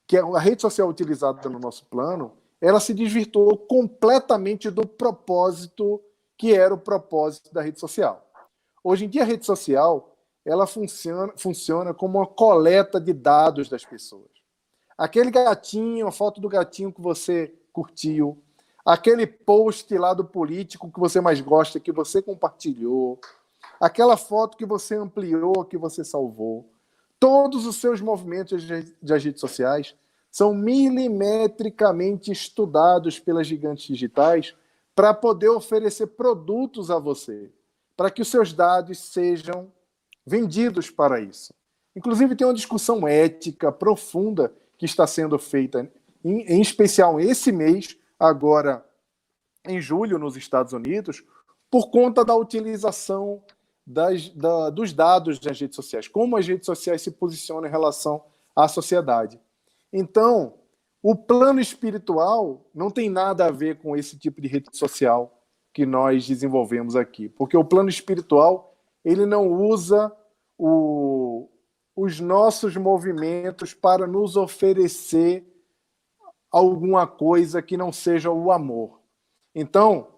que é a rede social utilizada no nosso plano, ela se desvirtuou completamente do propósito que era o propósito da rede social. Hoje em dia, a rede social ela funciona como uma coleta de dados das pessoas. Aquele gatinho, a foto do gatinho que você curtiu, aquele post lá do político que você mais gosta, que você compartilhou, aquela foto que você ampliou, que você salvou, todos os seus movimentos das redes sociais são milimetricamente estudados pelas gigantes digitais para poder oferecer produtos a você, para que os seus dados sejam vendidos para isso. Inclusive, tem uma discussão ética profunda que está sendo feita, em especial esse mês, agora em julho, nos Estados Unidos, por conta da utilização dos dados das redes sociais, como as redes sociais se posicionam em relação à sociedade. Então, o plano espiritual não tem nada a ver com esse tipo de rede social que nós desenvolvemos aqui, porque o plano espiritual ele não usa os nossos movimentos para nos oferecer alguma coisa que não seja o amor. Então,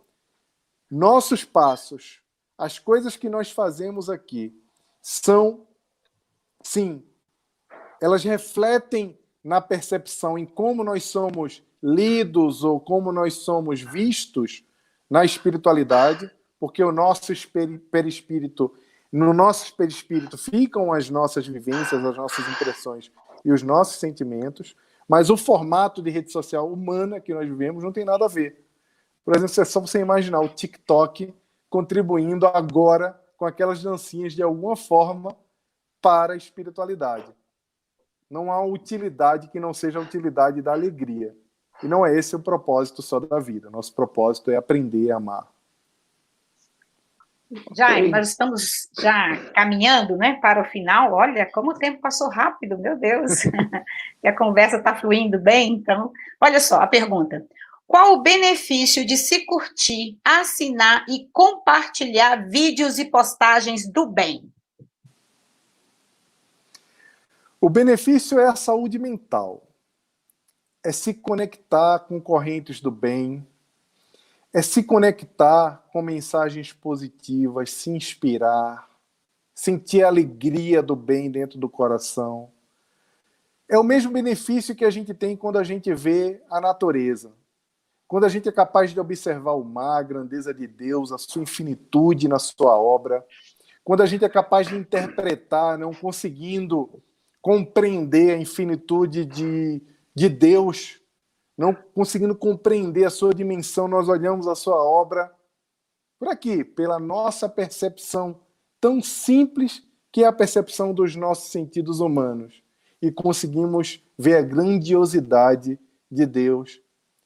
nossos passos, as coisas que nós fazemos aqui, são, sim, elas refletem na percepção em como nós somos lidos ou como nós somos vistos na espiritualidade, porque o nosso perispírito, no nosso perispírito ficam as nossas vivências, as nossas impressões e os nossos sentimentos, mas o formato de rede social humana que nós vivemos não tem nada a ver. Por exemplo, é só você imaginar o TikTok contribuindo agora com aquelas dancinhas de alguma forma para a espiritualidade. Não há utilidade que não seja a utilidade da alegria. E não é esse o propósito só da vida. Nosso propósito é aprender a amar. Jaime, nós estamos já caminhando, né, para o final. Olha, como o tempo passou rápido, meu Deus. E a conversa está fluindo bem. Então, olha só a pergunta. Qual o benefício de se curtir, assinar e compartilhar vídeos e postagens do bem? O benefício é a saúde mental. É se conectar com correntes do bem, é se conectar com mensagens positivas, se inspirar, sentir a alegria do bem dentro do coração. É o mesmo benefício que a gente tem quando a gente vê a natureza. Quando a gente é capaz de observar o mar, a grandeza de Deus, a sua infinitude na sua obra. Quando a gente é capaz de interpretar, não conseguindo compreender a infinitude de Deus, não conseguindo compreender a sua dimensão, nós olhamos a sua obra por aqui, pela nossa percepção tão simples que é a percepção dos nossos sentidos humanos, e conseguimos ver a grandiosidade de Deus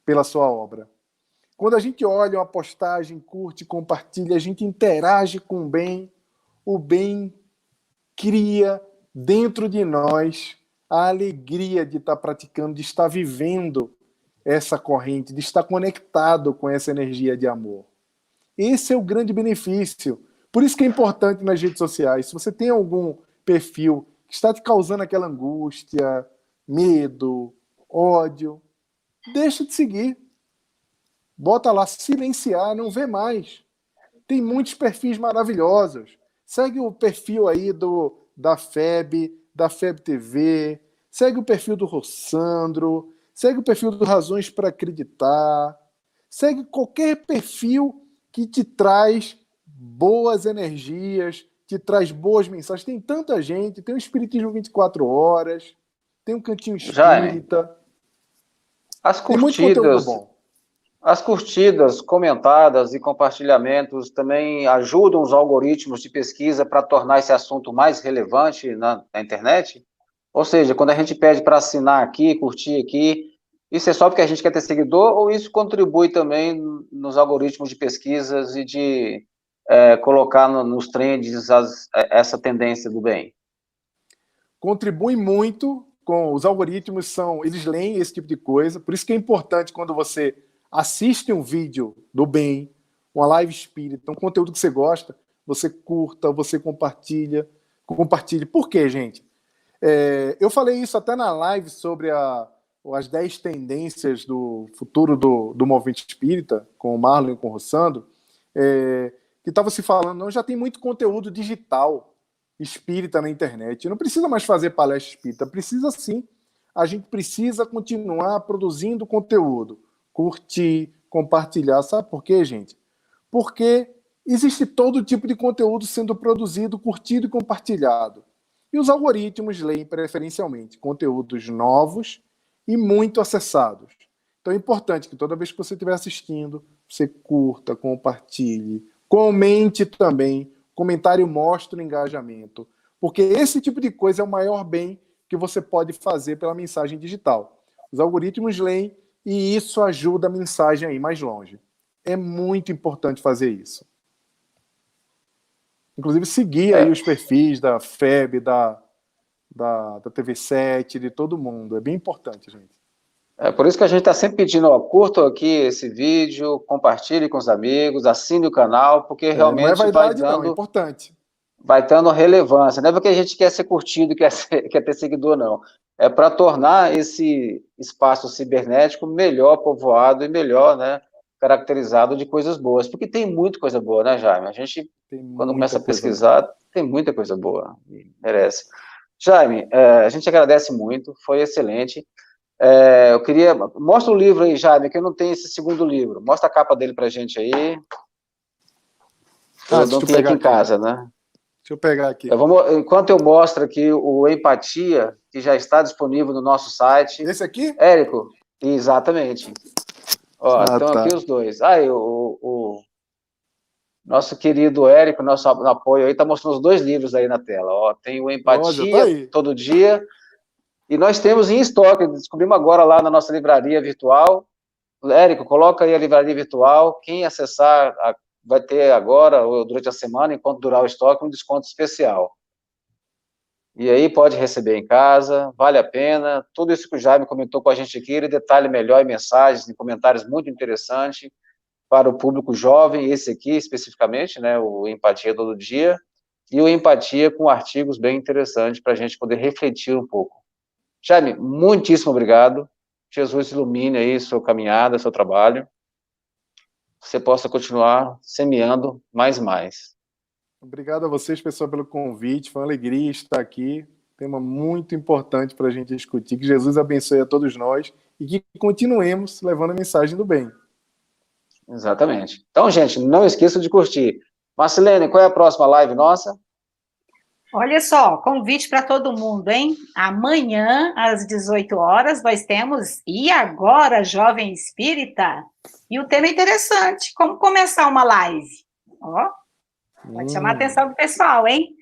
pela sua obra. Quando a gente olha uma postagem, curte, compartilha, a gente interage com o bem cria dentro de nós a alegria de estar praticando, de estar vivendo essa corrente, de estar conectado com essa energia de amor. Esse é o grande benefício. Por isso que é importante nas redes sociais, se você tem algum perfil que está te causando aquela angústia, medo, ódio, deixa de seguir. Bota lá, silenciar, não vê mais. Tem muitos perfis maravilhosos. Segue o perfil aí da FEB TV, segue o perfil do Rossandro, segue o perfil do Razões para Acreditar, segue qualquer perfil que te traz boas energias, te traz boas mensagens. Tem tanta gente, tem o Espiritismo 24 Horas, tem um Cantinho Espírita. Tem muito conteúdo bom. As curtidas, comentadas e compartilhamentos também ajudam os algoritmos de pesquisa para tornar esse assunto mais relevante na internet? Ou seja, quando a gente pede para assinar aqui, curtir aqui, isso é só porque a gente quer ter seguidor ou isso contribui também nos algoritmos de pesquisas e de colocar nos trends essa tendência do bem? Contribui muito com os algoritmos, eles leem esse tipo de coisa, por isso que é importante quando você assiste um vídeo do bem, uma live espírita, um conteúdo que você gosta, você curta, você compartilhe. Por quê, gente? Eu falei isso até na live sobre as 10 tendências do futuro do movimento espírita, com o Marlon e com o Rossandro, que estava se falando, não, já tem muito conteúdo digital espírita na internet. Não precisa mais fazer palestra espírita, precisa sim. A gente precisa continuar produzindo conteúdo, curtir, compartilhar. Sabe por quê, gente? Porque existe todo tipo de conteúdo sendo produzido, curtido e compartilhado. E os algoritmos leem preferencialmente conteúdos novos e muito acessados. Então é importante que toda vez que você estiver assistindo, você curta, compartilhe, comente também. Comentário mostra o engajamento. Porque esse tipo de coisa é o maior bem que você pode fazer pela mensagem digital. Os algoritmos leem e isso ajuda a mensagem a ir mais longe. É muito importante fazer isso. Inclusive, seguir aí os perfis da FEB, da TV7, de todo mundo. É bem importante, gente. É por isso que a gente está sempre pedindo, curta aqui esse vídeo, compartilhe com os amigos, assine o canal, porque realmente não é vaidade, não, é importante. Vai dando relevância. Não é porque a gente quer ser curtido, quer ter seguidor, não. É para tornar esse espaço cibernético melhor povoado e melhor, né, caracterizado de coisas boas. Porque tem muita coisa boa, né, Jaime? A gente, quando começa a pesquisar, tem muita coisa boa. Merece. Jaime, a gente agradece muito, foi excelente. Eu queria... Mostra o livro aí, Jaime, que eu não tenho esse segundo livro. Mostra a capa dele para a gente aí. Eu não tenho aqui em casa, né? Deixa eu pegar aqui. Enquanto eu mostro aqui o Empatia, que já está disponível no nosso site. Esse aqui? Érico, exatamente. Estão aqui os dois. O nosso querido Érico, nosso apoio aí, está mostrando os dois livros aí na tela. Tem o Empatia, Todo Dia, e nós temos em estoque, descobrimos agora lá na nossa livraria virtual. Érico, coloca aí a livraria virtual, quem acessar vai ter agora, ou durante a semana, enquanto durar o estoque, um desconto especial. E aí pode receber em casa, vale a pena. Tudo isso que o Jaime comentou com a gente aqui, ele detalha melhor em mensagens, em comentários muito interessantes para o público jovem, esse aqui especificamente, né, o Empatia Todo Dia, e o Empatia com artigos bem interessantes para a gente poder refletir um pouco. Jaime, muitíssimo obrigado. Jesus ilumine aí sua caminhada, seu trabalho. Você possa continuar semeando mais e mais. Obrigado a vocês, pessoal, pelo convite. Foi uma alegria estar aqui. Tema muito importante para a gente discutir. Que Jesus abençoe a todos nós e que continuemos levando a mensagem do bem. Exatamente. Então, gente, não esqueça de curtir. Marcilene, qual é a próxima live nossa? Olha só, convite para todo mundo, hein? Amanhã, às 18 horas, nós temos E Agora, Jovem Espírita? E o tema é interessante, como começar uma live? Pode chamar a atenção do pessoal, hein?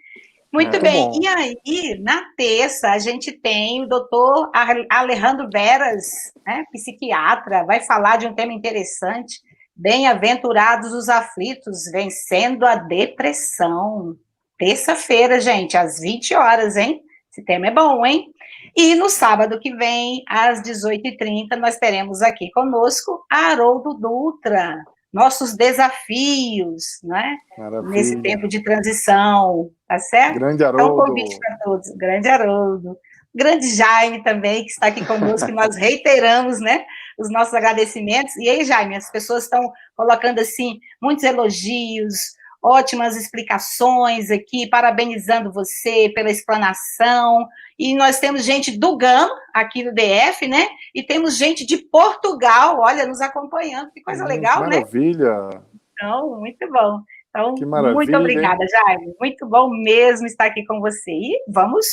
Muito bem, bom. E aí, na terça, a gente tem o doutor Alejandro Veras, né, psiquiatra, vai falar de um tema interessante, Bem-aventurados os aflitos, vencendo a depressão. Terça-feira, gente, às 20 horas, hein? Esse tema é bom, hein? E no sábado que vem, às 18h30, nós teremos aqui conosco Haroldo Dutra, nossos desafios, né? Maravilha. Nesse tempo de transição, tá certo? Grande Haroldo. Então, convite para todos. Grande Haroldo. Grande Jaime também, que está aqui conosco, que nós reiteramos, né, os nossos agradecimentos. E aí, Jaime, as pessoas estão colocando, assim, muitos elogios, ótimas explicações aqui, parabenizando você pela explanação. E nós temos gente do GAM, aqui no DF, né? E temos gente de Portugal, olha, nos acompanhando. Que coisa legal, né? Maravilha! Então, muito bom. Então, Que muito maravilha, obrigada, hein? Jaime. Muito bom mesmo estar aqui com você. E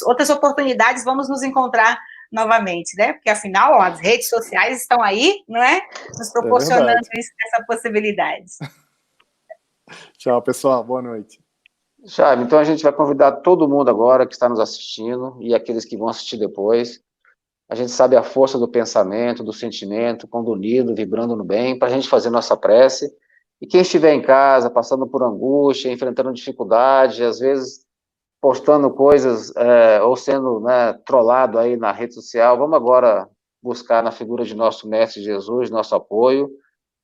outras oportunidades, vamos nos encontrar novamente, né? Porque, afinal, ó, as redes sociais estão aí, não é? Nos proporcionando essa possibilidade. Tchau, pessoal. Boa noite. Jaime, então a gente vai convidar todo mundo agora que está nos assistindo e aqueles que vão assistir depois. A gente sabe a força do pensamento, do sentimento, quando unido, vibrando no bem, para a gente fazer nossa prece. E quem estiver em casa, passando por angústia, enfrentando dificuldade, às vezes postando coisas ou sendo, né, trollado aí na rede social, vamos agora buscar na figura de nosso Mestre Jesus, nosso apoio,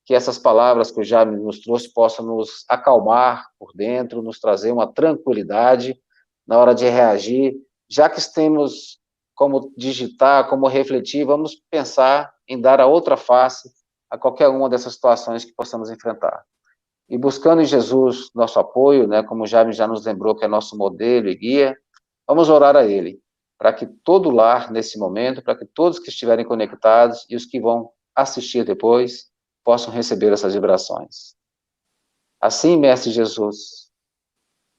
que essas palavras que o Jaime nos trouxe possam nos acalmar por dentro, nos trazer uma tranquilidade na hora de reagir, já que temos como digitar, como refletir, vamos pensar em dar a outra face a qualquer uma dessas situações que possamos enfrentar. E buscando em Jesus nosso apoio, né, como o Jaime já nos lembrou que é nosso modelo e guia, vamos orar a Ele, para que todo lar, nesse momento, para que todos que estiverem conectados e os que vão assistir depois, possam receber essas vibrações. Assim, Mestre Jesus,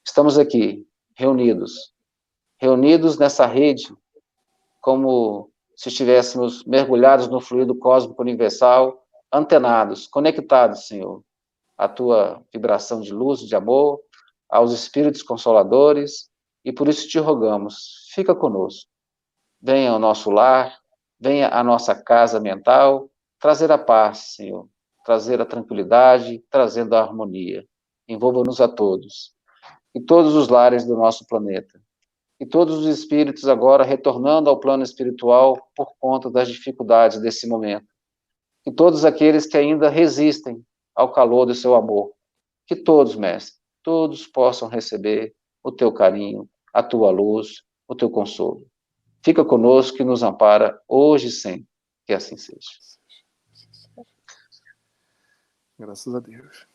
estamos aqui, reunidos nessa rede, como se estivéssemos mergulhados no fluido cósmico universal, antenados, conectados, Senhor, à tua vibração de luz, de amor, aos espíritos consoladores, e por isso te rogamos, fica conosco. Venha ao nosso lar, venha à nossa casa mental, trazer a paz, Senhor, trazer a tranquilidade, trazendo a harmonia. Envolva-nos a todos, e todos os lares do nosso planeta. E todos os espíritos agora retornando ao plano espiritual por conta das dificuldades desse momento. E todos aqueles que ainda resistem ao calor do seu amor. Que todos, Mestre, todos possam receber o teu carinho, a tua luz, o teu consolo. Fica conosco e nos ampara hoje e sempre. Que assim seja. Graças a Deus.